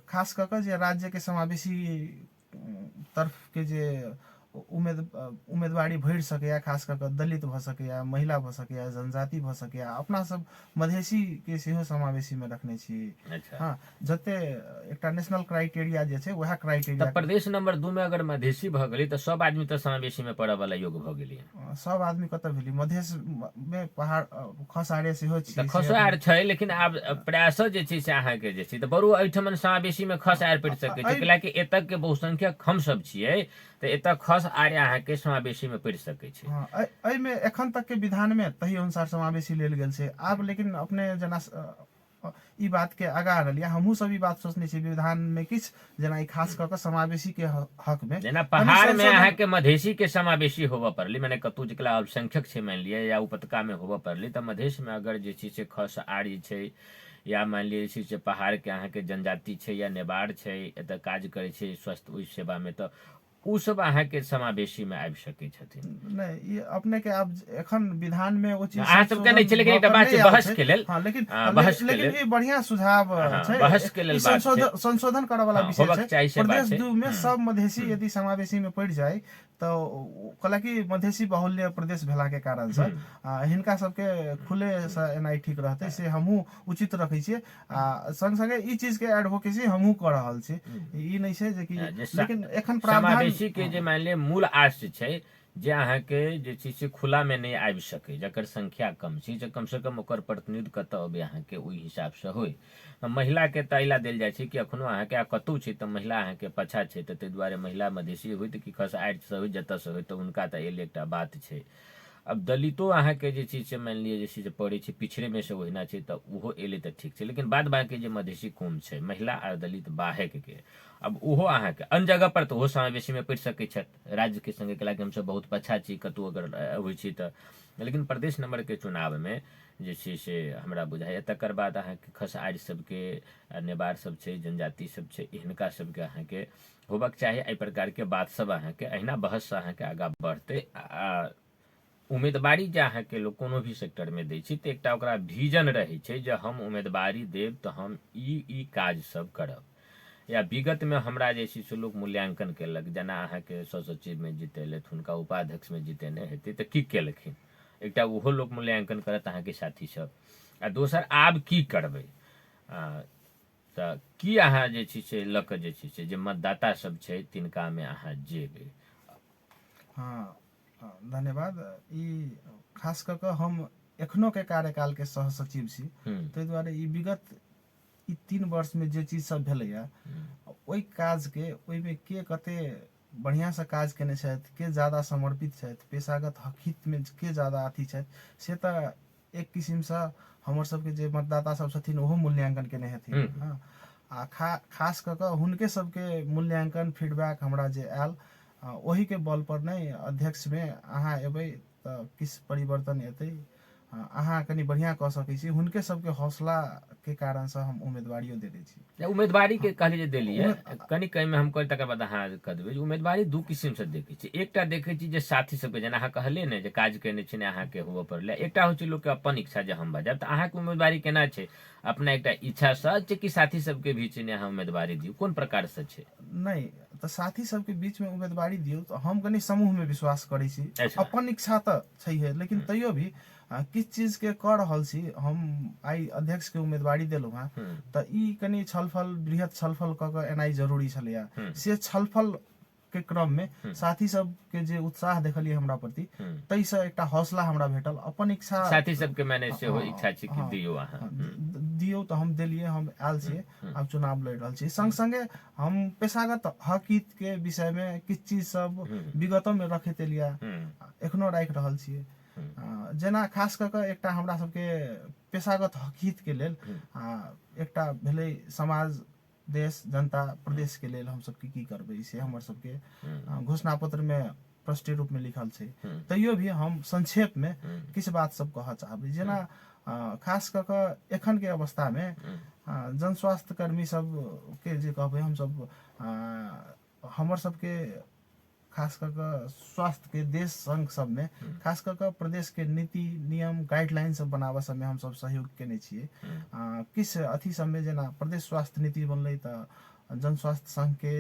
खास कऽ के जे राज्य के समावेशी तरफ के जे उम्मीदवारी भरि सकैया, खास कऽ के दलित भऽ सकैया, महिला भऽ सकैया, जनजाति भऽ सकैया, अपना सब मधेसी के सेहो समावेशी में रखने छी। अच्छा, हाँ, जते एकटा नेशनल क्राइटेरिया जे छै वएह क्राइटेरिया। तऽ प्रदेश नंबर 2 में अगर मधेसी भऽ गेलै तऽ सब आदमी तऽ समावेशी में पड़ऽ वाला योग्य भऽ गेलै। सब आदमी कतऽ भेली? मधेश में पहाड़ खसारे सेहो छी, तऽ खसार छै, लेकिन आब प्रयास जे छै से अहाँके जे छै तऽ बरू एहिठमन समावेशी में खस आर पड़ि सकै छै, कैलाकि एतऽ के बहुसंख्यक हम सब छियै, तऽ एतऽ खस आर अहाँके समावेशी में पड़ि सकै छै। एहि में एखन तक के विधान में तही अनुसार समावेशी लेल गेल छै। आब लेकिन अपने जेना ई बात के आगा रहलियै, हमहूँ सब ई बात सोचने छी विधान में किछ जेना ई खास कऽ के समावेशी के हक में, जेना पहाड़ में अहाँके मधेसी के समावेशी होबऽ पड़लै, माने कतौ जेकरा अल्पसंख्यक छै मानि लिअ, या उपत्यका में होबऽ पड़लै, तऽ मधेश में अगर जे छै से खस आर छै, या मानि लिअ जे छै से पहाड़ के अहाँके जनजाति छै या नेवार छै, एतऽ काज करै छै स्वास्थ्य ओहि सेवा में, तऽ उ सब अहाँके समावेशी में आबि सकै छथिन। नहीं, अपने के आब एखन विधान में वो चीज अहाँ सबके नहीं छै, लेकिन एकटा बात छै बहस के लेल। हाँ, लेकिन लेकिन ई बढ़िया सुझाव छै, बहस के लेल बात छै, संशोधन करऽ वाला विषय छै। प्रदेश 2 में सब मधेसी यदि समावेशी में पड़ जाए तो कला कि मधेसी बाहुल्य प्रदेश भेला के कारण से हिनका सबके खुले से एनाइ ठीक रहते, से हमहूँ उचित रखै छियै। आ संग संगे ई चीज के एडवोकेसी हमहूँ कऽ रहल छी, ई नहीं छै जे कि, लेकिन एखन प्रावधान के जे मान लिअ मूल आश छै जे अहाँके जे छै से खुला में नहीं आबि सकै, जकर संख्या कम छै, जे कम से कम ओकर प्रतिनिधित्व कतऽ अबै अहाँके ओहि हिसाब से होय। महिला के तऽ अइला देल जाइ छै कि अखनो अहाँके कतौ छै तऽ महिला अहाँके पछा छै, तऽ ताहि दुआरे महिला मधेसी होइत कि खस आरि से होय, जतऽ से होय, तऽ हुनका तऽ एल एकटा बात छै। अब दलितो अहाँके जे छै से मानि लिअ जे छै से पड़ै छै पिछड़े में से ओहिना छै, तऽ ओहो एलै तऽ ठीक छै, लेकिन बाद बाकी जे मधेसी कौम छै, महिला आ दलित बाहेक के, अब ओहो अहाँके अन्य जगह पर तऽ ओहो समावेशी में पड़ि सकै छथि राज्य के संगे, कैलाकि हमसब बहुत पछा छी कतौ अगर होइ छी तऽ। लेकिन प्रदेश नंबर के चुनाव में जे छै से हमरा बुझाइए। तकर बाद अहाँके खसआरि सबके नेवार सब छै, जनजाति सब छै, हिनका सबके अहाँके होबक चाही। एहि प्रकारके बात सब अहाँके अहिना बहससँ अहाँके आगाँ बढ़तै। आ उम्मीदवारी जे अहाँके लोग कोनो भी सेक्टरमे दै छै तऽ एकटा ओकरा विजन रहै छै जे हम उम्मीदवारी देब तऽ हम ई काज सब करब। या विगतमे हमरा जे छै से लोक मूल्यांकन केलक, जेना अहाँके सचिवमे जितेलथि, हुनका उपाध्यक्षमे जितेने हेतै तऽ की केलखिन, एकटा ओहो लोक मूल्यांकन करत अहाँके साथी सब। आ दोसर आब की करबै, तऽ की अहाँ जे छै से लऽ कऽ जे छै से जे मतदाता सब छै तिनकामे अहाँ जेबै। हाँ, धन्यवाद। ई खास कऽ कऽ हम एखनो के कार्यकाल के सह सचिव छी, ताहि दुआरे ई विगत ई 3 वर्षमे जे चीज सब भेलैया ओहि काजके ओहिमे के कते बढ़िआँसँ काज केने छथि, के ज्यादा समर्पित छथि, पेशागत हितमे के ज्यादा अथी छथि, से तऽ एक किसिमसँ हमर सबके जे मतदाता सब छथिन ओहो मूल्यांकन केने हेथिन। हाँ, आ खास कऽ कऽ हुनके सबके मूल्यांकन फीडबैक हमरा जे आयल ओही के बल पर नहीं अध्यक्ष में अहाँ एबै तऽ किस परिवर्तन एतै, अहाँ कनि बढ़िया कऽ सकै छी। हुनके सबके हौसला के कारण से हम उम्मीदवारियों दे दै छी। उम्मीदवारी के कहली जे देलियै, कनि कहिमे हम कहै तकर बाद अहाँ कह देबै। उम्मीदवारी दू किसिमसँ देखै छी। एकटा देखै छी जे साथी सबके, जेना अहाँ कहलियै ने जे काज केने छी ने अहाँके हुअ पड़लै। एकटा होइ छै लोकके अपन इच्छा जे हम बजायब, तऽ अहाँके उम्मीदवारी केना छै, अपना एकटा इच्छासँ छै कि साथी सबके भी छै ने अहाँ उम्मीदवारी दियौ, कोन प्रकारसँ छै? नहीं तऽ साथी सबके बीच में उम्मीदवारी दियौ तऽ हम कनि समूह में विश्वास करै छी। अपन इच्छा तऽ छैहे, लेकिन तैयो भी किछु चीज के कऽ रहल छी हम। आइ अध्यक्ष के उम्मीदवारी देलहुँ हेँ तऽ ई कनि छलफल, बृहत छलफल कऽ कऽ एनाइ जरूरी छलैया। से छलफल के क्रम में साथी सब के जे उत्साह देखलियै हमरा प्रति, ताहिसँ एकटा हौसला हमरा भेटल। अपन इच्छा साथी सबके मैंने से हो इच्छा छै कि दियौ अहाँ दियौ तऽ हम देलियै, हम आयल छियै, आब चुनाव लड़ि रहल छी। संग संगे हम पेशागत हक हित के विषय में किछु चीज सब विगतो में रखैत एलियै, एखनो राखि रहल छियै। जेना खास कऽ कऽ एकटा हमरा सबके पेशागत हक हित के लेल एकटा भेलै समाज, देश, जनता, प्रदेश के लेल हम सब की करबै, से हमर सबके घोषणा पत्र में प्रष्ट रूप में लिखल छै। तैयो भी हम संक्षेप में किछु बात सब कहऽ चाहबै। जेना खास कऽ कऽ एखन के अवस्था में जन स्वास्थ्य कर्मी सब के जे कहबै, हम सब हमर सबके खास कऽ कऽ स्वास्थ्य के देश संघ सब में खास कऽ कऽ प्रदेश के नीति नियम गाइडलाइन सब बनाबऽ सब में हम सब सहयोग केने छियै। किस अथी सब में जेना प्रदेश स्वास्थ्य नीति बनलै तऽ जन स्वास्थ्य संघ के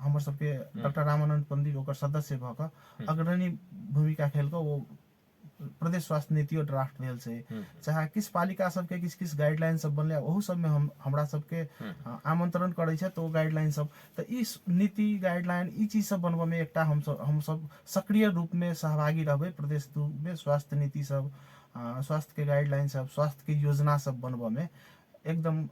हमर सबके डॉक्टर रामानंद पंडित ओकर सदस्य भऽ कऽ अग्रणी भूमिका खेल कऽ वो प्रदेश स्वास्थ्य नीतियो ड्राफ्ट भेल छै। चाहे किस पालिका सबके किस गाइडलाइन सब बनलै, ओहू सब में हमरा सबके आमंत्रण करै छै, तो गाइडलाइन सब तऽ ई नीति गाइडलाइन ई चीज सब बनबऽ में एकटा हम सब सक्रिय रूप में सहभागी रहबै। प्रदेश में स्वास्थ्य नीति सब, स्वास्थ्य के गाइडलाइन सब, स्वास्थ्य के योजना सब बनबऽ में एकदम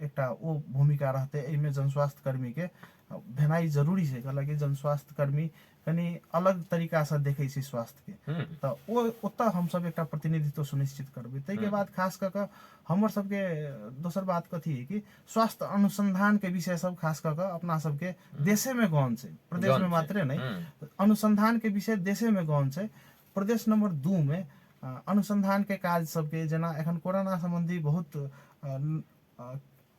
एकटा वो भूमिका रहतै। एहिमे जन स्वास्थ्य कर्मी के भेनाइ जरूरी छै, हालांकि जन स्वास्थ्य कर्मी कनि अलग तरीका से देखै छै स्वास्थ्य के, तऽ ओतऽ हम सब एकटा प्रतिनिधित्व सुनिश्चित करबै। ताहिके बाद खास कऽ कऽ हमर सबके दोसर बात कथी है कि स्वास्थ्य अनुसंधान के विषय सब खास कऽ कऽ अपना सबके देशे में गौन छै, प्रदेश में मात्रे नहीं। अनुसंधान के विषय देशे में गौन छै। प्रदेश नंबर 2 में अनुसंधान के काज सबके, जेना एखन कोरोना संबंधी बहुत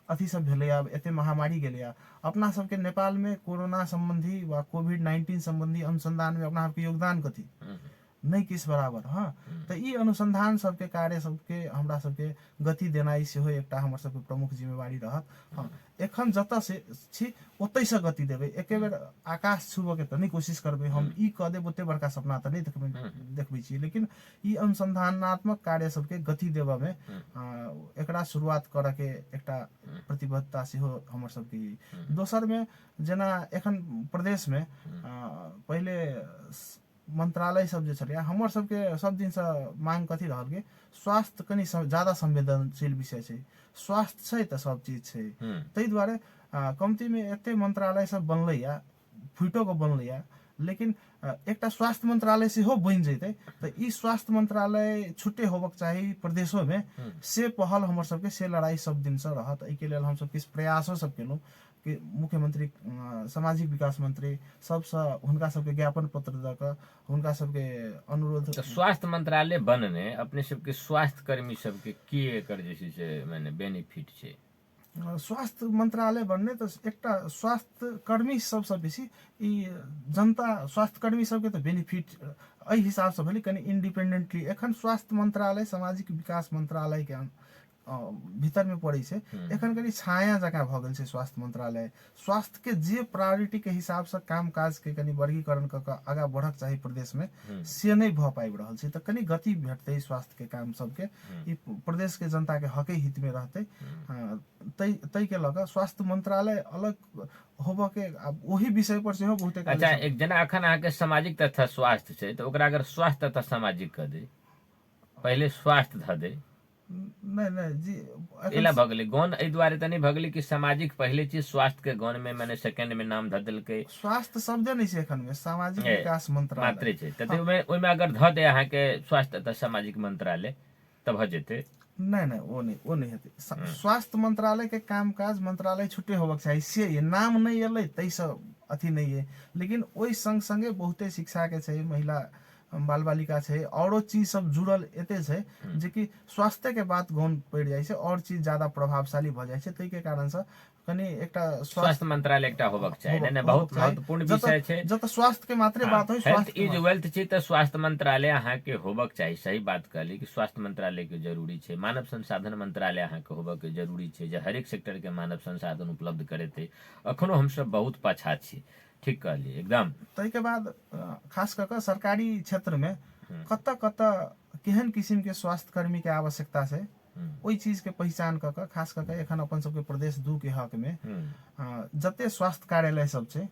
अथी सब भेलै, आब एते महामारी गेलै, अपना सबके नेपाल में कोरोना संबंधी वा कोविड-19 संबंधी अनुसंधान में अपना सबके योगदान कथी नहीं किस बराबर। हाँ, तो ई अनुसंधान सबके कार्य सबके हमरा सबके गति देनाइ सेहो एकटा हमर सबके प्रमुख जिम्मेवारी रहत। हाँ, एखन जतऽ से छी ओतै से गति देबै, एके बेर आकाश छुबऽ के तऽ नहीं कोशिश करबै। हम ई कह देब ओते बड़का सपना तऽ नहीं देखबै छी, लेकिन ई अनुसंधानात्मक कार्य सबके गति देबऽ में एकरा शुरुआत करऽ के एकटा प्रतिबद्धता सेहो हमर सबके। दोसर में जेना एखन प्रदेश में पहिले मंत्रालय सब जे छलै, हमर सबके सब दिन से मांग कथी रहल कि स्वास्थ्य कनि ज्यादा संवेदनशील विषय छै। स्वास्थ्य छै तऽ सब चीज छै, ताहि दुआरे कमती में एते मंत्रालय सब बनलै, फुटो के बनलै, लेकिन एकटा स्वास्थ्य मंत्रालय सेहो बनि जैतै तऽ ई स्वास्थ्य मंत्रालय छुट्टे होबक चाही प्रदेशों में से पहल हमर सबके से लड़ाई सब दिन से रहत। एहिके लेल हमसब किछु प्रयासो सब केलहुँ कि मुख्यमंत्री सामाजिक विकास मंत्री सबसँ हुनका सबके ज्ञापन पत्र दऽ कऽ हुनका सबके अनुरोध। तो स्वास्थ्य मंत्रालय बनने अपने सबके स्वास्थ्य कर्मी सबके की एकर जे छै से माने बेनिफिट छै? स्वास्थ्य मंत्रालय बनने तो एकटा स्वास्थ्य कर्मी सबसे बेसी ई जनता स्वास्थ्य कर्मी सबके तो बेनिफिट एहि हिसाब से भेलै कनि इंडिपेंडेंटली। एखन स्वास्थ्य मंत्रालय सामाजिक विकास मंत्रालय के भीतर में पड़ै छै, एखन कनि छाया जकाँ भऽ गेल छै स्वास्थ्य मंत्रालय। स्वास्थ्य के जे प्रायोरिटी के हिसाब से काम काज के कनि वर्गीकरण कऽ कऽ आगाँ बढ़क चाही प्रदेश में से नहीं भऽ पाबि रहल छै। तऽ कनि गति भेटतै स्वास्थ्य के काम सबके, ई प्रदेश के जनता के हके हित में रहतै। तै के लऽ कऽ स्वास्थ्य मंत्रालय अलग होबऽ के वही विषय पर सेहो बहुते। अच्छा, एक जना अखन अहाँके सामाजिक तथा स्वास्थ्य छै तऽ ओकरा अगर स्वास्थ्य तथा सामाजिक कऽ दे, पहले स्वास्थ्य धऽ दे, नहीं जी एला भऽ गेलै गौन। एहि दुआरे तऽ नहीं भऽ गेलै कि सामाजिक पहले चीज स्वास्थ्य के गौन में मैंने सेकंड में नाम धऽ देलकै। स्वास्थ्य शब्दे नहीं छै एखन में, सामाजिक विकास मंत्रालय मात्रे छै। तऽ ओहिमे अगर धऽ दे अहाँके स्वास्थ्य तथा सामाजिक मंत्रालय तऽ भऽ जेतै। नहीं वो नहीं हेतै। स्वास्थ्य मंत्रालय के काम काज मंत्रालय छुट्टे होबक चाही, से ये नाम नहीं एलै तैसँ अथी नहीं है। लेकिन ओहि संग संगे बहुते शिक्षा के छै, महिला बाल बालिका छै, औरो चीज सब जुड़ल एते छै जे कि स्वास्थ्य के बात गौन पड़ि जाइ छै और चीज ज्यादा प्रभावशाली भऽ जाइ छै। तै के कारण से कनि एकटा स्वास्थ्य मंत्रालय एकटा होबक चाही। नहि बहुत महत्वपूर्ण विषय छै। जतऽ स्वास्थ्य के मात्रे बात होय, हेल्थ इज वेल्थ छै तऽ स्वास्थ्य मंत्रालय अहाँके होबक चाही। सही बात कहली कि स्वास्थ्य मंत्रालय के जरूरी छै। मानव संसाधन मंत्रालय अहाँके होबक के जरूरी छै, जे हरेक सेक्टर के मानव संसाधन उपलब्ध करेतै। अखनो हमसब बहुत पाछा छी, ठीक कहली एकदम। तै के बाद खास कऽ कऽ सरकारी क्षेत्र में कतऽ कतऽ केहन किस्म के स्वास्थ्य कर्मी के आवश्यकता छै, ओहि चीज के पहचान कऽ कऽ खास कऽ कऽ एखन अपन सबके प्रदेश 2 के हक में जते स्वास्थ्य कार्यालय सब छै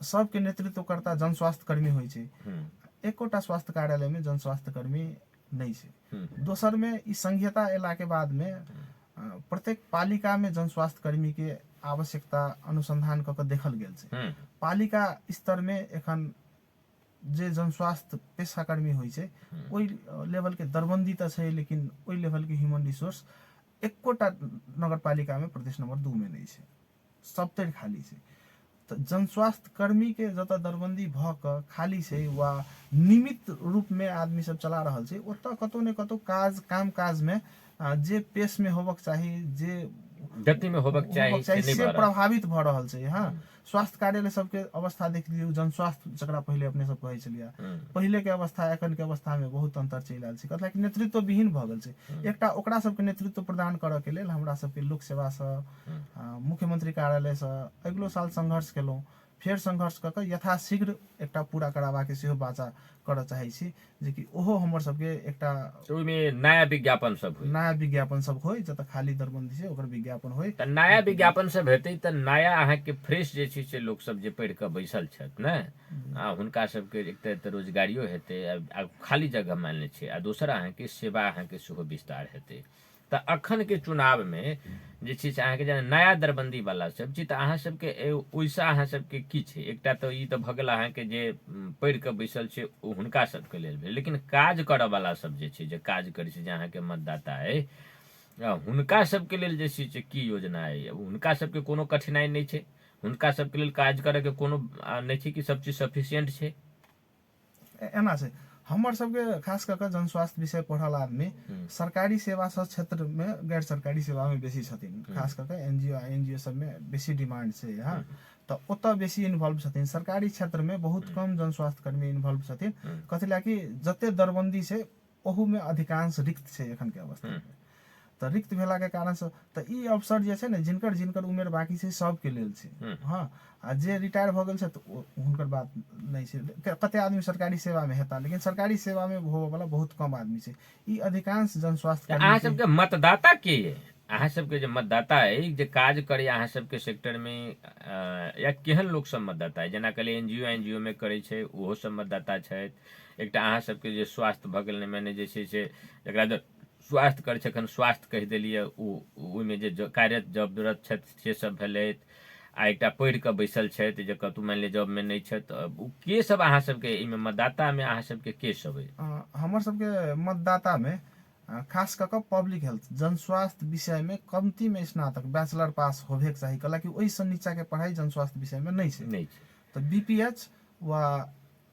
सबके नेतृत्व करता जन स्वास्थ्य कर्मी होइ छै। एकोटा स्वास्थ्य कार्यालय में जन स्वास्थ्य कर्मी नहीं छै। दोसर में ई संघीयता एला के बाद में प्रत्येक पालिका में जन स्वास्थ्य कर्मी के आवश्यकता अनुसंधान कऽ कऽ देखल गेल छै। पालिका स्तर में एखन जे जन स्वास्थ्य पेशाकर्मी होइ छै ओहि लेवल के दरबंदी तऽ छै, लेकिन ओहि लेवल के ह्यूमन रिसोर्स एकोटा नगर पालिका में प्रदेश नंबर 2 में नहीं छै, सबतरि खाली छै। तऽ जन स्वास्थ्य कर्मी के जतऽ दरबंदी भऽ कऽ खाली छै वा नियमित रूप में आदमी सब चला रहल छै, ओतऽ कतौ ने कतौ काम काज में जे पेश में होबक चाही, जे गति में होबक चाही से प्रभावित भऽ रहल छै। हाँ, स्वास्थ्य कार्यालय सबके अवस्था देख लियौ, जन स्वास्थ्य जकरा पहिले अपने सब कहै छलियै, पहिले के अवस्था एखन के अवस्था में बहुत अंतर चलि आयल छै। कतला कि नेतृत्व विहीन भऽ गेल छै। एकटा ओकरा सबके नेतृत्व प्रदान करऽ के लेल हमरा सबके लोक सेवा सँ मुख्यमंत्री कार्यालय सँ अगिलो साल संघर्ष केलहुँ, फेर संघर्ष कऽ कऽ यथाशीघ्र एकटा पूरा कराबाके सेहो बाचा करऽ चाहै छी, जे कि ओहो हमर सबके एकटा ओहिमे नया विज्ञापन सब होय जतऽ खाली दरबंदी छै ओकर विज्ञापन होय। तऽ नया विज्ञापन सब हेतै तऽ नया अहाँके फ्रेश जे छै से लोक सब जे पढ़ि कऽ बैसल छथि ने, हुनका सबके एक तऽ रोजगारियो हेतै, आ खाली जगह मानने छै, आ दोसर अहाँके सेवा अहाँके सेहो विस्तार हेतै। तऽ अखन के चुनाव में जे छै से अहाँके जेना नया दरबंदी वाला सब छै तऽ अहाँ सबके ओहिसँ अहाँ सबके की छै? एकटा तऽ ई तऽ भऽ गेल अहाँके जे पढ़ि कऽ बैसल छै हुनका सबके लेल भेल, लेकिन काज करऽ वाला सब जे छै, जे काज करै छै, जे अहाँके मतदाता अइ हुनका सबके लेल जे छै से की योजना अइ? हुनका सबके कोनो कठिनाइ नहीं छै? हुनका सबके लेल काज करऽ के कोनो नहीं छै कि सब चीज सफिशिएंट छै? एना छै हमर सबके खास कऽ कऽ जन स्वास्थ्य विषय पढ़ल आदमी सरकारी सेवा सब क्षेत्र में गैर सरकारी सेवा में बेसी छथिन। खास कऽ कऽ एनजीओ सब में बेसी डिमांड छै। हाँ, तऽ ओतऽ बेसी इन्वॉल्व छथिन। सरकारी क्षेत्र में बहुत कम जन स्वास्थ्य कर्मी इन्वॉल्व छथिन। कथी लए कि जते दरबंदी छै ओहू में अधिकांश रिक्त छै एखन के अवस्था में। तऽ रिक्त भेला के कारण से तऽ ई अवसर जे छै ने जिनकर उमेर बाकी छै सबके लेल छै। हाँ, आ जे रिटायर भऽ गेल छै तऽ हुनकर बात नहीं छै। कते आदमी सरकारी सेवा में हेता, लेकिन सरकारी सेवा में होबऽ वाला बहुत कम आदमी छै। ई अधिकांश जन स्वास्थ्य अहाँ सबके मतदाता के ये? अहाँ सबके जे मतदाता अइ जे काज करे अहाँ सबके सेक्टर में, या केहन लोक सब मतदाता अइ? जेना कहलिए एनजीओ में करे छै ओहो सब मतदाता छथि। एकटा अहाँ सबके जे स्वास्थ्य भऽ गेल माने जे छै से जकरा स्वास्थ्य करै छै, एखन स्वास्थ्य कहि देलियै, ओहिमे जे कार्यरत जरूरत छथि से सब भेलथि। आ एकटा पढ़ि कऽ बैसल छथि जे कतहु मानि लिअ जॉबमे नहि छथि, उ के सब अहाँ सबके एहिमे मतदातामे अहाँ सबके के सब अइ? हमर सबके मतदाता में खास कऽ पब्लिक हेल्थ जन स्वास्थ्य विषय में कमती में स्नातक बैचलर पास होबे के चाही, कला कि ओहिसँ नीचा के पढ़ाई जन स्वास्थ्य विषय में नहीं छै। नहि छै। तो बीपीएच वा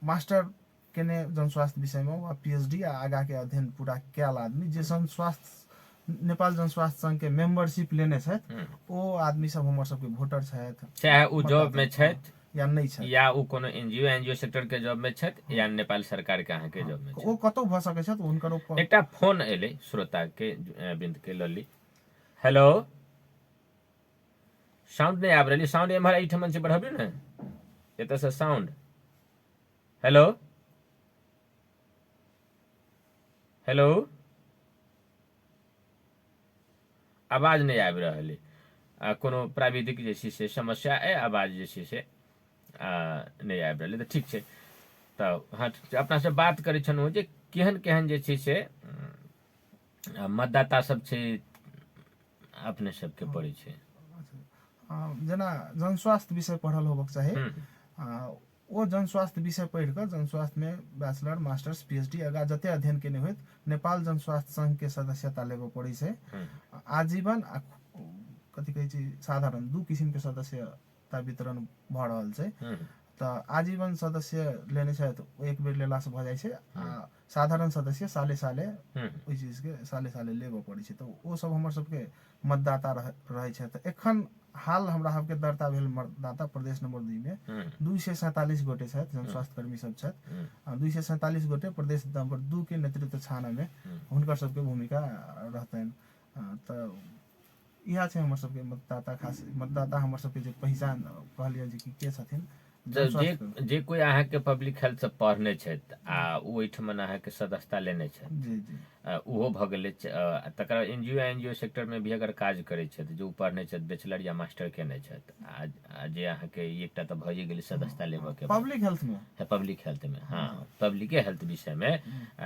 मास्टर केने जन स्वास्थ्य विषय में वा पीएचडी आ आगा के अध्ययन पूरा कैल आदमी जे जन स्वास्थ्य नेपाल जन स्वास्थ्य संघ के मेंबरशिप लेने छथि ओ आदमी सब हमर सबके वोटर छथि, चाहे ओ जॉब में छथि या नहीं छथि, या ओ कोनो एनजीओ सेक्टर के जॉब में छथि या नेपाल सरकार के अहाँ के जॉब में छथि। ओ कतौ भ सकै छथि, हुनकर ऊपर एकटा फोन एले श्रोता के बिंद के लली। हेलो, साउंड नहीं आब रहली, साउंड एम्हर एहिठमन से बढ़बियौ ने, एतऽ से साउंड। हेलो हेलो, आवाज नहीं आबि रहल अइ, कोनो प्राविधिक जे छै से समस्या अइ, आवाज जे छै से नहीं आबि रहल अइ। तऽ ठीक छै, तऽ हाँ ठीक छै, अपना से बात करै छलहुँ जे केहन केहन जे छै से मतदाता सब छै अपने सबके पड़ै छै। जेना जन स्वास्थ्य विषय पढ़ल होबक चाही, ओ जन स्वास्थ्य विषय पढ़ि कऽ जन स्वास्थ्य में बैचलर मास्टर्स पीएचडी आगा जते अध्ययन केने होइत नेपाल जन स्वास्थ्य संघ के सदस्यता लेबऽ पड़ै छै। आजीवन आ कथी कहै छै साधारण दू किसिम के सदस्यता वितरण भऽ रहल छै। तऽ आजीवन सदस्य लेने छथि ओ एक बेर लेला से भऽ जाइ छै, आ साधारण सदस्य साले साले ओहि चीज के साले साले लेबऽ पड़ै छै। तऽ ओ सब हमर सबके मतदाता रहै छै। तऽ एखन हाल हमरा सबके दर्ता भेल मतदाता प्रदेश नंबर 2 में 247 गोटे छथि जन स्वास्थ्य कर्मी सब छथि। 247 गोटे प्रदेश नंबर 2 के नेतृत्व छानय में हुनकर सबके भूमिका रहतनि। तऽ इएह छै हमर सबके मतदाता, खास मतदाता हमर सबके जे पहचान कहलिए जे के छथिन। जे कोई अहाँ के पब्लिक हेल्थ से पढ़ने छथि आ ओ ओहिठमन अहाँ के सदस्यता लेने छथि, जी जी ओहो भऽ गेलै। तकर एनजीओ सेक्टर में भी अगर काज करै छथि, जो पढ़ने छथि बैचलर या मास्टर केने छथि, आ जे अहाँ के एकटा तऽ भइए गेलै सदस्यता लेबऽ के पब्लिक हेल्थ में, पब्लिक हेल्थ में, हाँ पब्लिके हेल्थ विषय में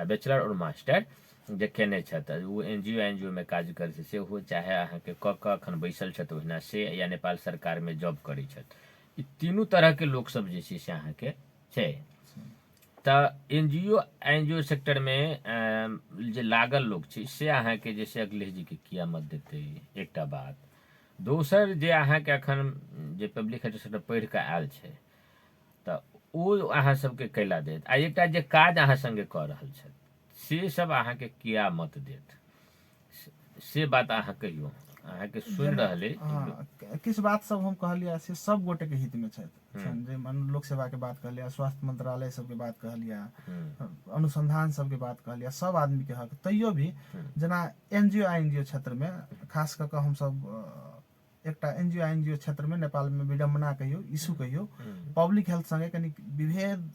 बैचलर और मास्टर जे केने छथि, ओ एनजीओ में काज करै छै, से हो चाहे अहाँ के कऽ अखन बैसल छथि ओहिना से, या नेपाल सरकार में जॉब करै छथि, ई तीनू तरह के लोक सब जे छै से अहाँ के छै। तऽ एनजीओ सेक्टर में जे लागल लोग छै से अहाँ के जैसे अखिलेश जी के किया मत देते, एकटा बात। दोसर जे अहाँ के अखन जे पब्लिक हेल्थ सेक्टर पढ़ि कऽ आयल छै तऽ ओ अहाँ सबके कैला देत, आ एकटा जे काज अहाँ संगे कऽ रहल छथि से सब अहाँ के किया मत देत, से बात अहाँ कहियो। अहाँ के सुनि रहले किस बात सब हम कहलिए से सब गोटे के हित में छथि। जे लोक सेवा के बात कहलिए, स्वास्थ्य मंत्रालय सब के बात कहलिए, अनुसंधान सब के बात कहलिए, सब आदमी के हक। तैयो भी जेना एनजीओ क्षेत्र में खास कऽ हम सब एकटा एनजीओ क्षेत्र में नेपाल में विडम्बना कहियो, इशू कहियो, पब्लिक हेल्थ संगे कनी विभेद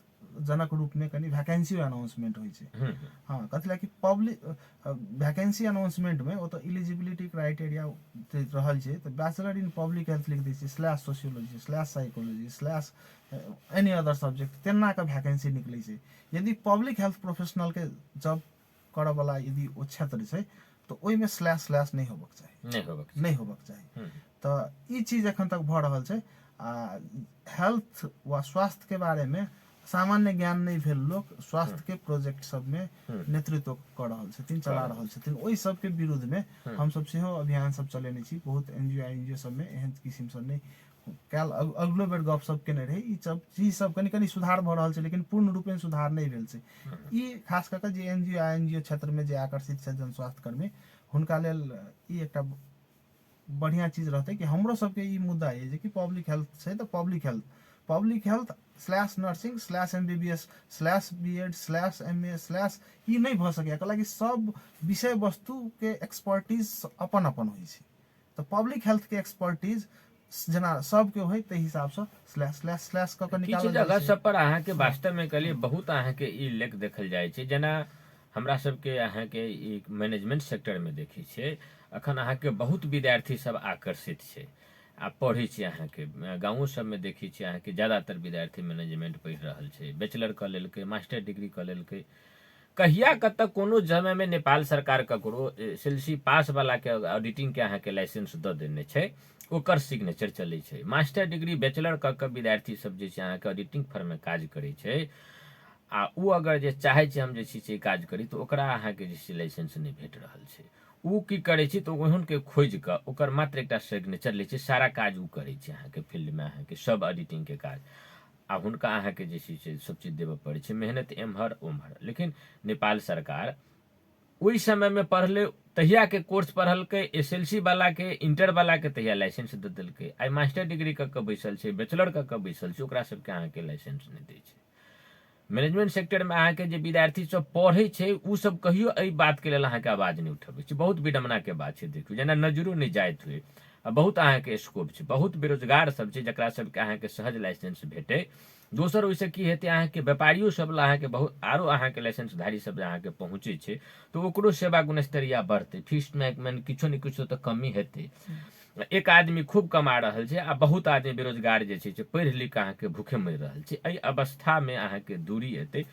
जनक रूप में कनी वैकेंसी अनाउंसमेंट होइ छै। हाँ कथी ला कि पब्लिक वैकेंसी अनाउंसमेंट में ओतऽ एलिजिबिलिटी क्राइटेरिया रहल छै, तऽ बैचलर इन पब्लिक हेल्थ लिख दै छै /sociology /psychology any other subject, तेना के वैकेंसी निकलै छै। यदि पब्लिक हेल्थ प्रोफेशनल के जॉब करऽ वाला यदि ओ क्षेत्र छै तऽ ओहि में / नहीं होबक चाही, नहीं होबक चाही। तऽ ई चीज एखन तक भऽ रहल छै। आ हेल्थ व स्वास्थ्य के बारे में सामान्य ज्ञान नहीं भेल लोक स्वास्थ्य के प्रोजेक्ट सब में नेतृत्व कर रहल छथिन, चला रहल छथिन। ओहि सब के विरुद्ध में हम सब सेहो अभियान सब चलेने छी। बहुत एनजीओ सब में एहन किसिम सब नहीं कैल, अगलो बेर गप सब केने रही। ई सब चीज सब कनी कनी सुधार भऽ रहल छै, लेकिन पूर्ण रूपेण सुधार नहीं भेल छै। ई खास कऽ जे एनजीओ क्षेत्र में जे आकर्षित छै जन स्वास्थ्य कर्मी, हुनका लेल ई एकटा बढ़िया चीज रहते कि हमरो सबके ई मुद्दा है जे कि पब्लिक हेल्थ छै, तो public health /nursing /MBBS /BEd /MA ई नहीं भऽ सकैया, कैलाकि सब विषय वस्तु के एक्सपर्टीज अपन अपन होइ छै। तो पब्लिक हेल्थ के एक्सपर्टीज जेना सबके होइ ताहि हिसाब से / कऽ निकालल जगह सब पर अहाँ के वास्तव में कहलिए बहुत अहाँ के ई लेख देखल जाय छै। जेना हमरा सबके अहाँ के ई मैनेजमेंट सेक्टर में देखै छियै अखन अहाँ के बहुत विद्यार्थी सब आकर्षित छै आ पढ़ै छै। अहाँ के गाँवों सब में देखै छियै अहाँ के ज्यादातर विद्यार्थी मैनेजमेंट पढ़ि रहल छै, बैचलर कऽ लेलकै, मास्टर डिग्री कऽ लेलकै, कहिया कतऽ कोनो समय में नेपाल सरकार ककरो एसएलसी पास वाला के ऑडिटिंग के अहाँके लाइसेंस दऽ देने छै, ओकर सिग्नेचर चलै छै। मास्टर डिग्री बैचलर कऽ कऽ विद्यार्थी सब जे छै अहाँके ऑडिटिंग फर्म में काज करै छै, आ उ अगर जे चाहे छै हम जे छै से काज करी तऽ ओकरा अहाँके जे छै लाइसेंस नहि भेट रहल छै। उ की करे छै तऽ ओहन के खोज कऽ ओकर मात्र एकटा सिग्नेचर लै छै, सारा काज उ करे छै अहाँके फील्ड में अहाँके सब ऑडिटिंग के काज। आ हुनका अहाँके जे छै से सब चीज देबऽ पड़ै छै, मेहनत एम्हर ओम्हर। लेकिन नेपाल सरकार ओहि समय में पढ़ले तहिया के कोर्स पढ़लकै, एसएलसी वाला के इंटर वाला के तहिया लाइसेंस दे देलकै। आई मास्टर डिग्री कऽ के बैसल छै, बैचलर कऽ के बैसल छै, ओकरा सबके अहाँके लाइसेंस नहीं दै छै। मैनेजमेंट सेक्टर में अहाँके जे विद्यार्थी सब पढ़ै छै उ सब कहियो एहि बात के लेल अहाँके आवाज नहीं उठबै छै। बहुत विडम्बना के बात छै। देखियौ जेना नजरो नहीं जाइत हुए, आ बहुत अहाँके स्कोप छै, बहुत बेरोजगार सब छै जकरा सबके अहाँके सहज लाइसेंस भेटै। दोसर ओहिसँ की हेतै, अहाँके व्यापारियो सब ला अहाँके बहुत आरो अहाँके लाइसेंसधारी सब अहाँके पहुँचे छै तो ओकरो सेवा गुणस्तरीय बढ़तै, फीस में किछो ने किछो तो कमी हेतै। एक आदमी खूब कमा रहल छै आ बहुत आदमी बेरोजगार जे छै से पढ़ि लिख अहाँके भूखे मरि रहल छै। एहि अवस्था में अहाँके दूरी हेतै,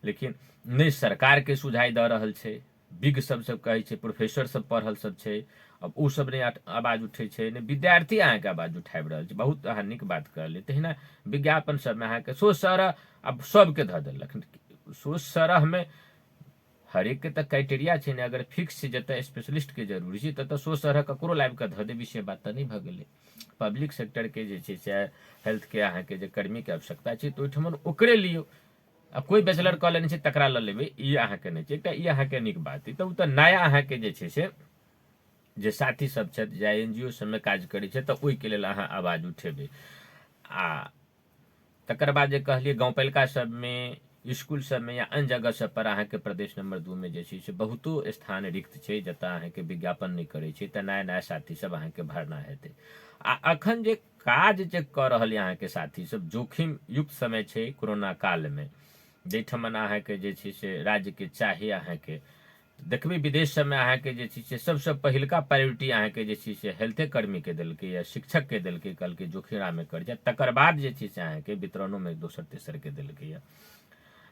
लेकिन नहीं सरकार के सुझाई दऽ रहल छै। बिग सब कहै छै, प्रोफेसर सब पढ़ल सब छै, अब उ सब नहीं आवाज उठै छै, नहीं विद्यार्थी अहाँके आवाज उठाबि रहल छै। बहुत अहाँ नीक बात कहलियै। तहिना विज्ञापन सब में अहाँके 100 सरह अब सबके धऽ देलक। 100 सरह में हरेक के तऽ क्राइटेरिया छै ने, अगर फिक्स छै जतऽ स्पेशलिस्ट के जरूरी छै ततऽ 100 सरह ककरो लाइब कऽ धऽ देबी से बात तऽ नहीं भऽ गेलै। पब्लिक सेक्टर के जे छै से हेल्थ के अहाँके जे कर्मी के आवश्यकता छै तऽ ओहिठमन ओकरे लियौ। अब कोई बैचलर कऽ लेने छै तकरा लऽ लेबै, ई अहाँके नहीं छै। एकटा ई अहाँके नीक बात तऽ उ तऽ नया अहाँके जे छै से जे साथी सब छथि जे एनजीओ सब में काज करै छै तऽ ओहिके लेल अहाँ आवाज उठेबै। आ तकर बाद जे कहलियै गाँव पालिका सब में, स्कूल सब में या अन्य जगह सब पर अहाँके प्रदेश नंबर 2 में जे छै से बहुतो स्थान रिक्त छै जतऽ अहाँके विज्ञापन नहीं करै छै, तऽ नया नया साथी सब अहाँके भरना हेतै। आ अखन जे काज जे कऽ रहल यऽ अहाँके साथी सब, जोखिम युक्त समय छै कोरोना काल में, जाहिठमन अहाँके जे छै से राज्य के चाही अहाँके देखबै विदेश सब में अहाँके जे छै से सबसे पहिलका प्रायोरिटी अहाँके जे छै से हेल्थे कर्मी के देलकै या शिक्षक के देलकै, कहलकै जोखिरा में कर जाए, तकर बाद जे छै से अहाँके वितरणों में दोसर तेसर के देलकै यऽ।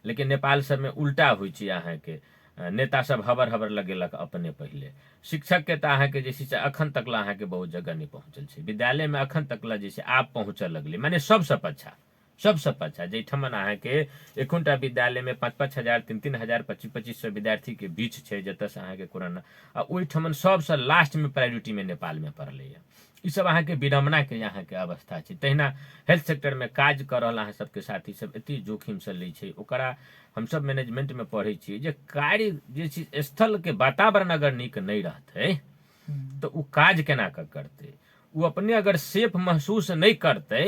लेकिन नेपाल सब में उल्टा होइ छै अहाँके, नेता सब हबर हबर लगेलक अपने पहिले। शिक्षक के तऽ अहाँके जे छै से अखन तक ला अहाँके बहुत जगह नहीं पहुँचल छै, विद्यालय में अखन तक ला जे छै आब पहुँचऽ लगलै, माने सबसे पछा, सबसे पछा। जाहिठमन अहाँके एकोनटा विद्यालय में 5-5 हजार 3-3 हजार 25-25 विद्यार्थी के बीच छै जतऽ से अहाँके कोरोना, आ ओहिठमन सबसे लास्ट में प्रायोरिटी में नेपाल में पड़लै यऽ। ई सब अहाँके विडम्बना के अहाँके अवस्था छै। तहिना हेल्थ सेक्टर में काज कऽ रहल अहाँ सबके साथी सब एते जोखिम से लै छै, ओकरा हमसब मैनेजमेंट में पढ़ै छियै जे कार्य जे छै स्थल के वातावरण अगर नीक नहीं रहतै तऽ उ काज केना कऽ करतै। उ अपने अगर सेफ महसूस नहीं करतै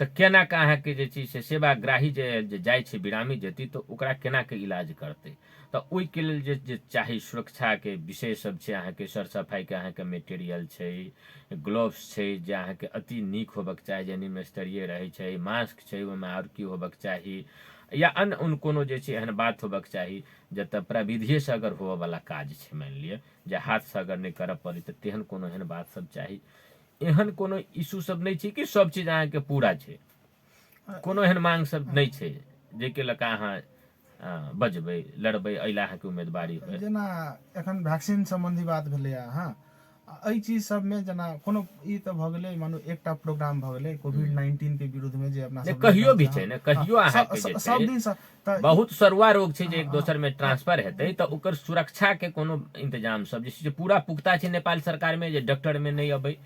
तऽ केना कऽ अहाँके जे छै से सेवाग्राही जे जाइ छै बिरामी जेती तऽ ओकरा केना के इलाज करतै। तऽ ओहिके लेल जे चाही सुरक्षा के विषय सब छै, अहाँके सर सफाई के अहाँके मेटेरियल छै, ग्लोव्स छै जे अहाँके अति नीक होबक चाही, जे निम्न स्तरीय रहै छै, मास्क छै ओहिमे आओर की होबक चाही, या अन्य कोनो जे छै एहन बात होबक चाही जतऽ प्रविधिये से अगर होबऽ वाला काज छै, मानि लिअ जे हाथ से अगर नहीं करऽ पड़ै तऽ तेहन कोनो एहन बात सब चाही। एहन कोनो इशू सब नहीं छै कि सब चीज अहाँके पूरा छै, कोनो एहन मांग सब नहीं छै जेके लऽ कऽ अहाँ बजबै लड़बै एहि लए अहाँके उम्मीदवारी होय। जेना एखन वैक्सीन संबंधी बात भेलैया, हाँ एहि चीज सब में जेना कोनो ई तऽ भऽ गेलै मानो एकटा प्रोग्राम भऽ गेलै कोविड-19 के विरुद्ध में जे अपना सब कहियो भी छै ने, कहियो अहाँके जे सब दिन से बहुत सरुआ रोग छै जे एक दोसर में ट्रांसफर हेतै तऽ ओकर सुरक्षा के कोनो इंतजाम सब जे छै से पूरा पुख्ता छै नेपाल सरकार में, जे डॉक्टर में नहीं अबै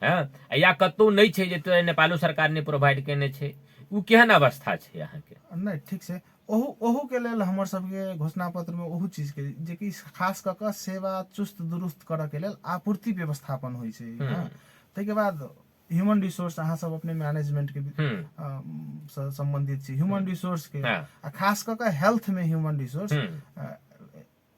हाँ, या कतौ नहीं छै जे नेपालो सरकार नहीं प्रोवाइड केने छै। उ केहन अवस्था छै अहाँके? नहीं ठीक छै, ओहू के लेल हमर सबके घोषणा पत्र में ओहू चीज के जे कि खास कऽ कऽ सेवा चुस्त दुरुस्त करऽ के लेल आपूर्ति व्यवस्थापन होइ छै। हाँ, ताहिके बाद ह्यूमन रिसोर्स, अहाँ सब अपने मैनेजमेंट के संबंधित छी, ह्यूमन रिसोर्स के आ खास कऽ कऽ हेल्थ में ह्यूमन रिसोर्स,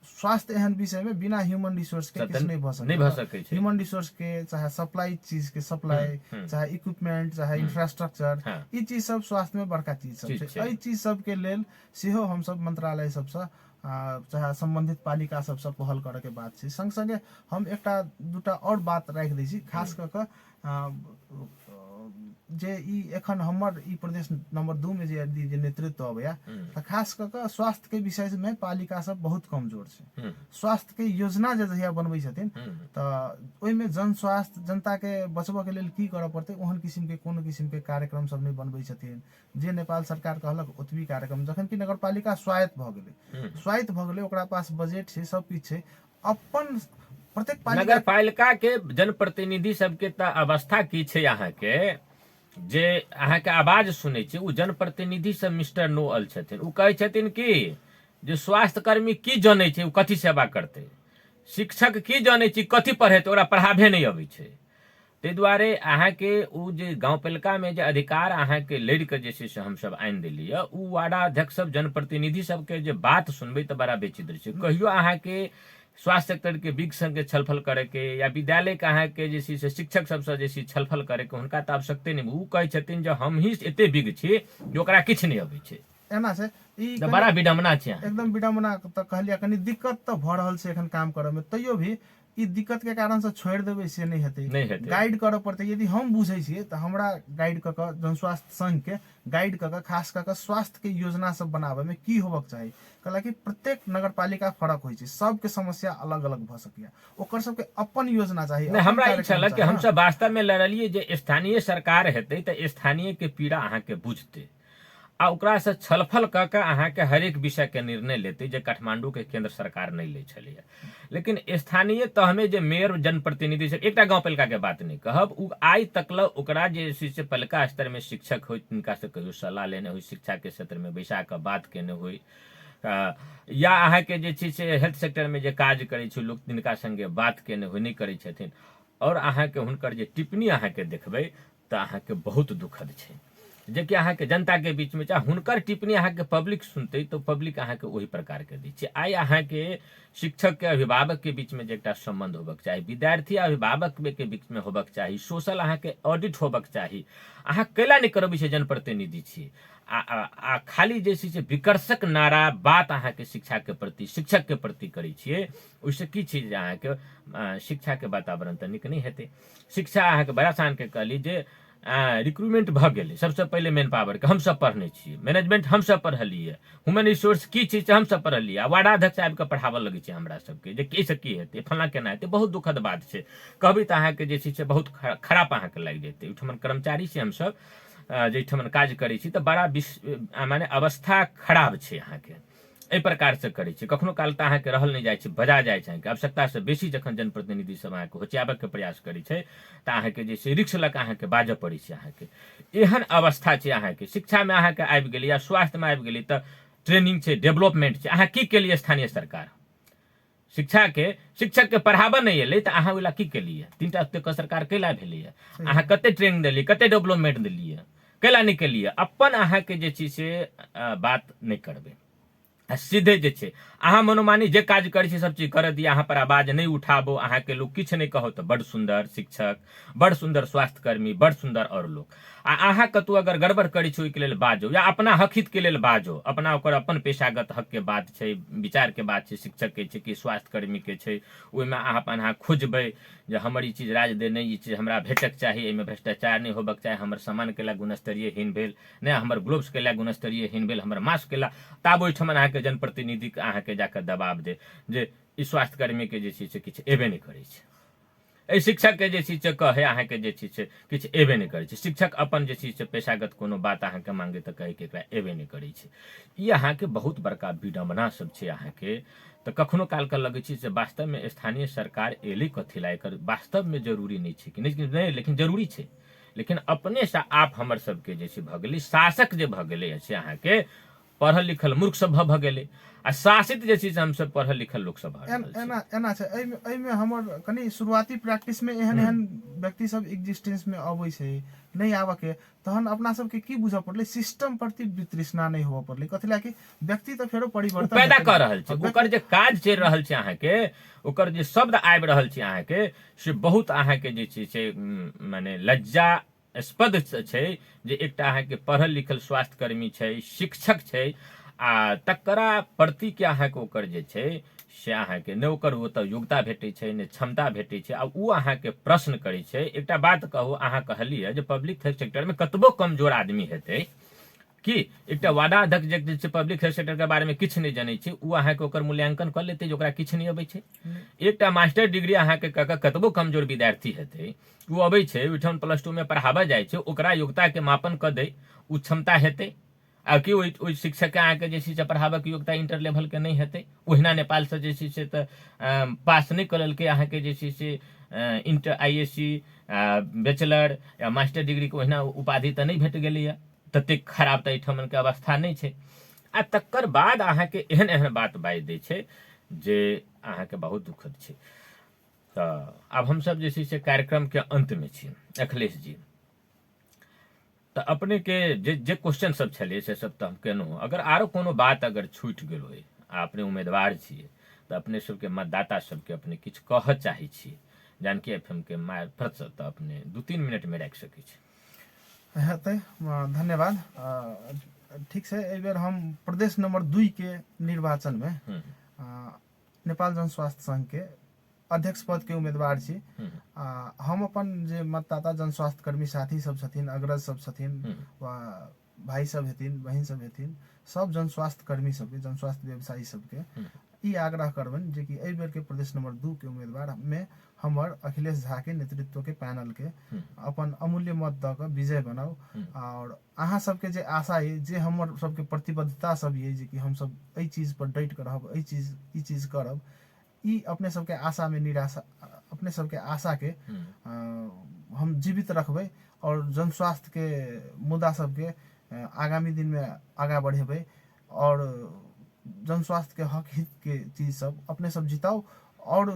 स्वास्थ्य एहन विषय में बिना ह्यूमन रिसोर्स के किछु नहीं भऽ सकै। ह्यूमन रिसोर्स के चाहे सप्लाई चीज के सप्लाई, चाहे इक्विपमेंट, चाहे इंफ्रास्ट्रक्चर, ई चीज सब स्वास्थ्य में बड़का चीज सब छै। एहि चीज सब के लेल सेहो हम सब मंत्रालय सबसँ चाहे संबंधित पालिका सबसँ पहल करऽ के बात छै। संग संगे हम एकटा दूटा और बात राखि दै छी, खास कऽ कऽ जे ई एखन हमर ई प्रदेश नंबर 2 में जे नेतृत्व अबैया त खास क के स्वास्थ्य के विषय में पालिका सब बहुत कमजोर छै। स्वास्थ्य के योजना जे जहिया बनबै छथिन त ओइ में जन स्वास्थ्य जनता के बचबे के लेल की करऽ पड़तै ओहन किस्म के कोनो किस्म के कार्यक्रम सब नहीं बनबै छथिन। जे नेपाल सरकार कहलक ओतबी कार्यक्रम, जखन कि नगरपालिका स्वायत्त भ गेलै ओकरा पास बजट छै, सब किछ छै, अपन प्रत्येक नगर पालिका के जनप्रतिनिधि सबके त अवस्था की छै अहाँ के जे अहाँ के आवाज सुनै छै उ जनप्रतिनिधि सब मिस्टर नोअल छथिन। उ कहै छथिन कि जे स्वास्थ्य कर्मी की जानै छै उ कथी सेवा करतै, शिक्षक की जानै छै कथी पढ़ेतै, ओकरा पढ़ाबे नहीं अबै छै। ताहि दुआरे अहाँ के उ जे गांव पालिका में जे अधिकार अहाँ के लड़ के जे छै से हम सब आनि देलिए, उ वार्ड अध्यक्ष सब जनप्रतिनिधि सबके जे बात सुनबै त बड़ा बेचित्र छै। कहियो अहाँ के स्वास्थ्य सेक्टर के बिग संग के छलफल करे के या विद्यालय के अहाँ के जे से शिक्षक सबसे जे छलफल करे के हुनका त आवश्यकते नहीं। उ कहै छथिन जे हम ही एते बिग छी जे ओकरा किछ नहीं अबै छै। एना छै ई बड़ा विडम्बना छै, एकदम विडम्बना। त कहलिया कनी दिक्कत त भ रहल छै एखन काम करे में, तैयो भी ई दिक्कत के कारण से छोड़ देबै से नहीं हेतै। गाइड करऽ पड़तै। यदि हम बुझै छियै त हमरा गाइड क के जन स्वास्थ्य संघ के गाइड क के खास क के स्वास्थ्य के योजना सब बनावे में की होबक चाही। कहला कि प्रत्येक नगरपालिका फरक होइ छै, सबके समस्या अलग अलग भ सकैया, ओकर सबके अपन योजना चाही। हमरा ई छल कि हम सब वास्तव में लड़लिए जे स्थानीय सरकार हेतै त स्थानीय के पीड़ा अहाँ के बुझतै आ ओकरा से छलफल क के अहाँ के हरेक विषय के निर्णय लेते जे काठमांडू के केंद्र सरकार नहीं ले छलैया। लेकिन स्थानीय तह में जे मेयर जनप्रतिनिधि से एकटा गांव पालिका के बात नहीं कहब, उ आइ तकल ओकरा जे से पालिका स्तर में शिक्षक हो तिनका से कहियो सलाह लेने हो, शिक्षा के क्षेत्र में बैसा के बात केने हो, या अहाँ के जे छै से हेल्थ सेक्टर में जे काज करै छै लोग तिनका संगे बात केने हो, नहीं करै छथिन। और अहाँ के हुनकर जे टिप्पणी अहाँ के देखबै त अहाँ के बहुत दुखद छै, जे कि अहाँ के जनता के बीच में चाहे हुनकर टिप्पणी अहाँ के पब्लिक सुनते तो पब्लिक अहाँ के वही प्रकार के दै छै। आइ अहाँ के शिक्षक के अभिभावक के बीच में जे एकटा संबंध होबक चाही, विद्यार्थी अभिभावक के बीच में होबक चाही, सोशल अहाँ के ऑडिट होबक चाही। अहाँ कैला नहीं करबै छै जनप्रतिनिधि छी आ खाली जे छै से विकर्षक नारा बात अहाँ के शिक्षा के प्रति शिक्षक के प्रति करै छियै, ओइसे की छै जे अहाँ के शिक्षा के वातावरण त नीक नहीं हेतै। शिक्षा अहाँ के बड़ा सान के कहली जे रिक्रूटमेंट भ गेलै, सबसे पहले मेन पावर के हम सब पढ़ने छियै, मैनेजमेंट हम सब पढ़लिए, ह्यूमन रिसोर्स की चीज हम सब पढ़लिए, आ वार्ड अध्यक्ष आबि के पढ़ाबऽ लगे छै हमरा सबके जे की से की हेतै, फलना केना हेतै। बहुत दुखद बात छै, कहबै त अहाँ के जे छै से बहुत खराब अहाँ के लागि जेतै। ओहिठमन कर्मचारी छी हम सब जैठमन काज करै छी त बड़ा माने अवस्था खराब छै अहाँ के, एहि प्रकार से करै छै। कखनो काल त अहाँ के रहल नहीं जाइ छै, बजा जाइ छै। आवश्यकता से बेसी जखन जनप्रतिनिधि सब अहाँ के होचियाबे के प्रयास करै छै त अहाँ के जे छै रिक्स लक अहाँ के बाजऽ पड़ै छै। अहाँ के एहन अवस्था छै अहाँ के शिक्षा में अहाँ के आबि गेलै या स्वास्थ्य में आबि गेलै त ट्रेनिंग छै, डेवलपमेंट छै, अहाँ की केलिए स्थानीय सरकार शिक्षा के शिक्षक के पढ़ाबऽ नहीं एलै त अहाँ ओइला की केलिए, 3टा तक सरकार कैला भेलैया, अहाँ कते ट्रेनिंग देलिए, कते डेवलपमेंट देलिए, कैला नहीं केलिए। अपन अहाँ के जे छै से बात नहीं करबै आ सीधे जे छै अहाँ मनोमानी जे काज करै छी सब चीज कर दिया, अहाँ पर आवाज नहीं उठाबो, अहाँ के लोग किछ नहीं कहो तो बड़ सुंदर शिक्षक, बड़ सुंदर स्वास्थ्य कर्मी, बड़ सुंदर और लोग। आ अहाँ कतौ अगर गड़बड़ करै छी ओइके लेल बाजो या अपना हक हित के लेल बाजो, अपना ओकर अपन पेशागत हक के बात छै, विचार के बात छै, शिक्षक के छै कि स्वास्थ्य कर्मी के छै, ओइमे अहाँ खोजबै जे हमर ई चीज राज्य दे नहीं, ई चीज हमरा भेटक चाही, एहिमे भ्रष्टाचार नहीं होबक चाही, हमर सामान केला गुणस्तरीय हीन भेल नहीं, हमर ग्लोव्स केला गुणस्तरीय हीन भेल, हमर मास्क केला, तब ओहिठमन अहाँ के जनप्रतिनिधि अहाँ के जाकर दबाव दे जे ई स्वास्थ्य कर्मी के जे छै से किछु एबे नहीं करै छै, एहि शिक्षक के जे छै से कहे अहाँ के जे छै से किछु एबे नहीं करै छै। शिक्षक अपन जे छै से पेशागत कोनो बात अहाँ के मांगे त कहे के एकरा एबे नहीं करै छै। ई अहाँ के बहुत बड़का विडम्बना सब छै अहाँ के। तो कखनो काल के लगे छै से वास्तव में स्थानीय सरकार एले कथी ला, एकर वास्तव में जरूरी नहीं छै कि नहीं, लेकिन जरूरी छै। लेकिन अपने से आप हमर सबके जे छै भ गेलै शासक जे भ गेलै से अहाँ के पढ़ल लिखल मूर्ख सब भ गेलै आ शासित जे छै से हम सब पढ़ल लिखल लोक सब भ रहल छै। एना छै एहिमे हमर कनी शुरुआती प्रैक्टिस में एहन व्यक्ति सब एग्जिस्टेंस में अबै छै, नहीं आबऽ के तहन अपना सब के की बुझऽ पड़लै, सिस्टम प्रति वितृष्णा नहीं होबऽ पड़लै। कथी ला कि व्यक्ति तो फेरो परिवर्तन पैदा कर रहल छै, ओकर जे काज चलि रहल छै अहाँ के, ओकर जे शब्द आबि रहल छै अहाँ के से बहुत अहाँ के जे छै से माने लज्जा स्पद छै जे एकटा अहाँ के पढ़ल लिखल स्वास्थ्य कर्मी छै, शिक्षक छै आ तकरा प्रति के अहाँ के ओकर जे छै से अहाँके ने ओकर ओतऽ योग्यता भेटै छै ने क्षमता भेटै छै आ उ अहाँके प्रश्न करै छै। एकटा बात कहू, अहाँ कहलियै जे पब्लिक हेल्थ सेक्टरमे कतबो कमजोर आदमी हेतै कि एकटा वार्डा अध्यक्ष जे छै पब्लिक हेल्थ सेक्टर के बारे में किछु नहीं जानै छै, उ अहाँके ओकर मूल्यांकन कर लेतै जे ओकरा किछु नहीं अबै छै। एकटा मास्टर डिग्री अहाँके कतबो कमजोर विद्यार्थी हेतै, उ अबै छै ओहिठाम +2 में पढ़ाबऽ जाइ छै, ओकरा योग्यता के मापन कऽ दै, उ क्षमता हेतै। आ कि ओहि शिक्षक के अहाँके जे छै से पढ़ाबऽ के योग्यता इंटर लेवल के नहीं हेतै। ओहिना नेपाल से जे छै से तऽ पास नहीं कऽ लेलकै अहाँके जे छै से इंटर ISC बैचलर या मास्टर डिग्री के ओहिना उपाधि तऽ नहीं भेट गेलैया। ततेक खराब तऽ एहिठाम के अवस्था नहीं छै। आ तकर बाद अहाँके एहन एहन बात बाजि दै छै जे अहाँके बहुत दुखद छै। तऽ आब हमसब जे छै से कार्यक्रम के अंत में छी अखिलेश जी। तऽ अपने के जे क्वेश्चन सब छलै से सब तऽ हम केलहुँ। अगर आरो कोनो बात अगर छूटि गेल होय आ अपने उम्मीदवार छियै तऽ अपने सबके मतदाता सबके अपने किछु कहऽ चाहै छियै जानकी FM के मार्फत से, तऽ अपने 2-3 मिनट में राखि सकै छी। हेतै, धन्यवाद। ठीक छै, एहि बेर हम प्रदेश नंबर 2 के निर्वाचन में नेपाल जन स्वास्थ्य संघ के अध्यक्ष पद के उम्मीदवार छी। हम अपन जे मतदाता जन स्वास्थ्य कर्मी साथी सब छथिन, अग्रज सब छथिन, वा भाई सब हेथिन, बहिन सब हेथिन, सब जन स्वास्थ्य कर्मी सबके, जन स्वास्थ्य व्यवसायी सबके ई आग्रह करबनि जे कि एहि बेर के प्रदेश नंबर 2 के उम्मीदवार में हमर अखिलेश झा के नेतृत्व के पैनल के अपन अमूल्य मत दऽ कऽ विजय बनाउ। और अहाँ सबके जे आशा है, जे हमर सबके प्रतिबद्धता सब ये जे कि हम सब एहि चीज पर डट कर रहब, ई चीज करब, ई अपने सबके आशा में निराशा, अपने सबके आशा के हम जीवित रखबै और जन स्वास्थ्य के मुद्दा सबके आगामी दिन में आगा बढ़ेबै और जन स्वास्थ्य के हक हित के चीज सब अपने सब जिताउ। और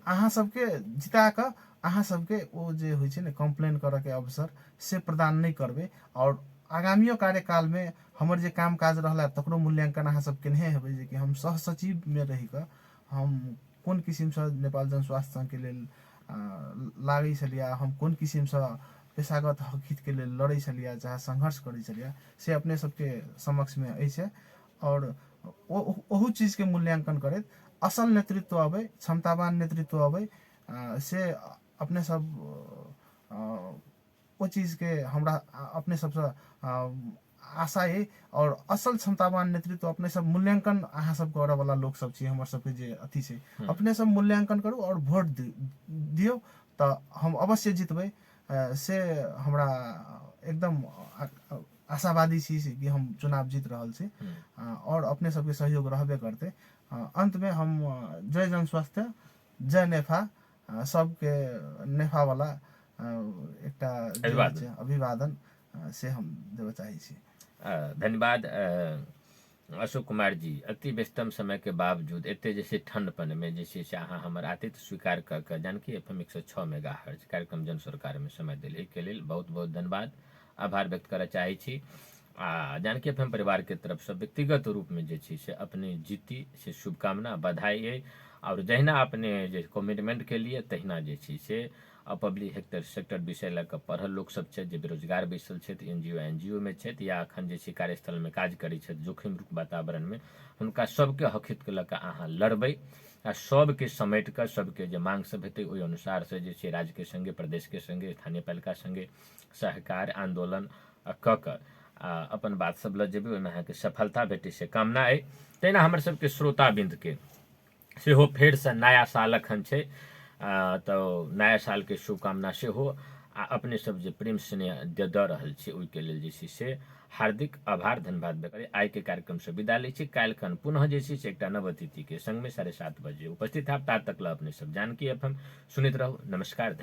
अहाँ सबके जिता कऽ अहाँ सबके ओ जे होइ छै ने कंप्लेन करऽ के अवसर से प्रदान नहीं करबै। और आगामियो कार्यकाल में हमर जे काम काज रहला तकरो मूल्यांकन अहाँ सब केनहे हेबै जे कि हम सह सचिव में रहि कऽ हम कोन किसिम से नेपाल जन स्वास्थ्य संघ के लेल लागै छलिया, हम कोन किसिम से पेशागत हक हित के लेल लड़ै छलिया, चाहे संघर्ष करै छलिया, से अपने सबके समक्ष में अछि। और ओहू चीज के मूल्यांकन करैत असल नेतृत्व अबै, क्षमतावान नेतृत्व अबै, से अपने सब ओ चीज के हमरा अपने सबसे आशा है। और असल क्षमतावान नेतृत्व अपने सब मूल्यांकन अहाँ सब करऽ वाला लोग सब छी, हमर सबके जे अथी छै, अपने सब मूल्यांकन करू और वोट दियौ तऽ हम अवश्य जितबै। से हमरा एकदम आशावादी छी कि हम चुनाव जीत रहल छी और अपने सबके सहयोग रहबे करते। अंत में हम जय जन स्वास्थ्य, जय नेफा, सबके नेफा वाला एकटा अभिवादन से हम देव चाहे छी। धन्यवाद अशोक कुमार जी। अति व्यस्तम समय के बावजूद एते जैसे ठंडपन में जैसे से अहाँ हमर आतिथ्य स्वीकार कर जानकी FM 106 मेगाहर्ट्ज कार्यक्रम जन सरकार में समय दिल के लेल बहुत बहुत धन्यवाद, आभार व्यक्त करऽ चाहे छी। आ जानकी FM परिवार के तरफ से व्यक्तिगत रूप में जे छै से अपने जीती से शुभकामना, बधाई है। और जहिना अपने जे कमिटमेंट के लिए तहिना जे छै से पब्लिक हेल्थ सेक्टर विषय लऽ कऽ पढ़ल लोक सब छै, जे बेरोजगार बैसल छथि, NGO में छथि या अखन जे छै कार्यस्थल में काज करै छथि जोखिम रुक वातावरण में, हुनका सबके हक हित के लऽ कऽ अहाँ लड़बै आ सबके समेट कऽ सबके जे मांग सब हेतै ओहि अनुसार से जे छै राज्य के संगे, प्रदेश के संगे, स्थानीय पालिका संगे सहकार आंदोलन कऽ कऽ अपन बात सब लऽ जेबै, ओहिमे अहाँके सफलता भेटै से कामना अइ। तहिना हमर सबके श्रोताबिंद के सेहो फेर से नया साल अखन छै, तो नया साल के शुभकामना सेहो आ अपने सब जे प्रेम स्नेह दऽ रहल छी ओहिके लेल जे छै से हार्दिक आभार धन्यवाद व्यक्त करै आइ के कार्यक्रम से विदा लै छी। काल्हिखन पुनः जे छै से एकटा नव अतिथि के संग में 7:30 बजे उपस्थित हैब। ता तक अपने सब जानकी FM सुनैत रहू। नमस्कार।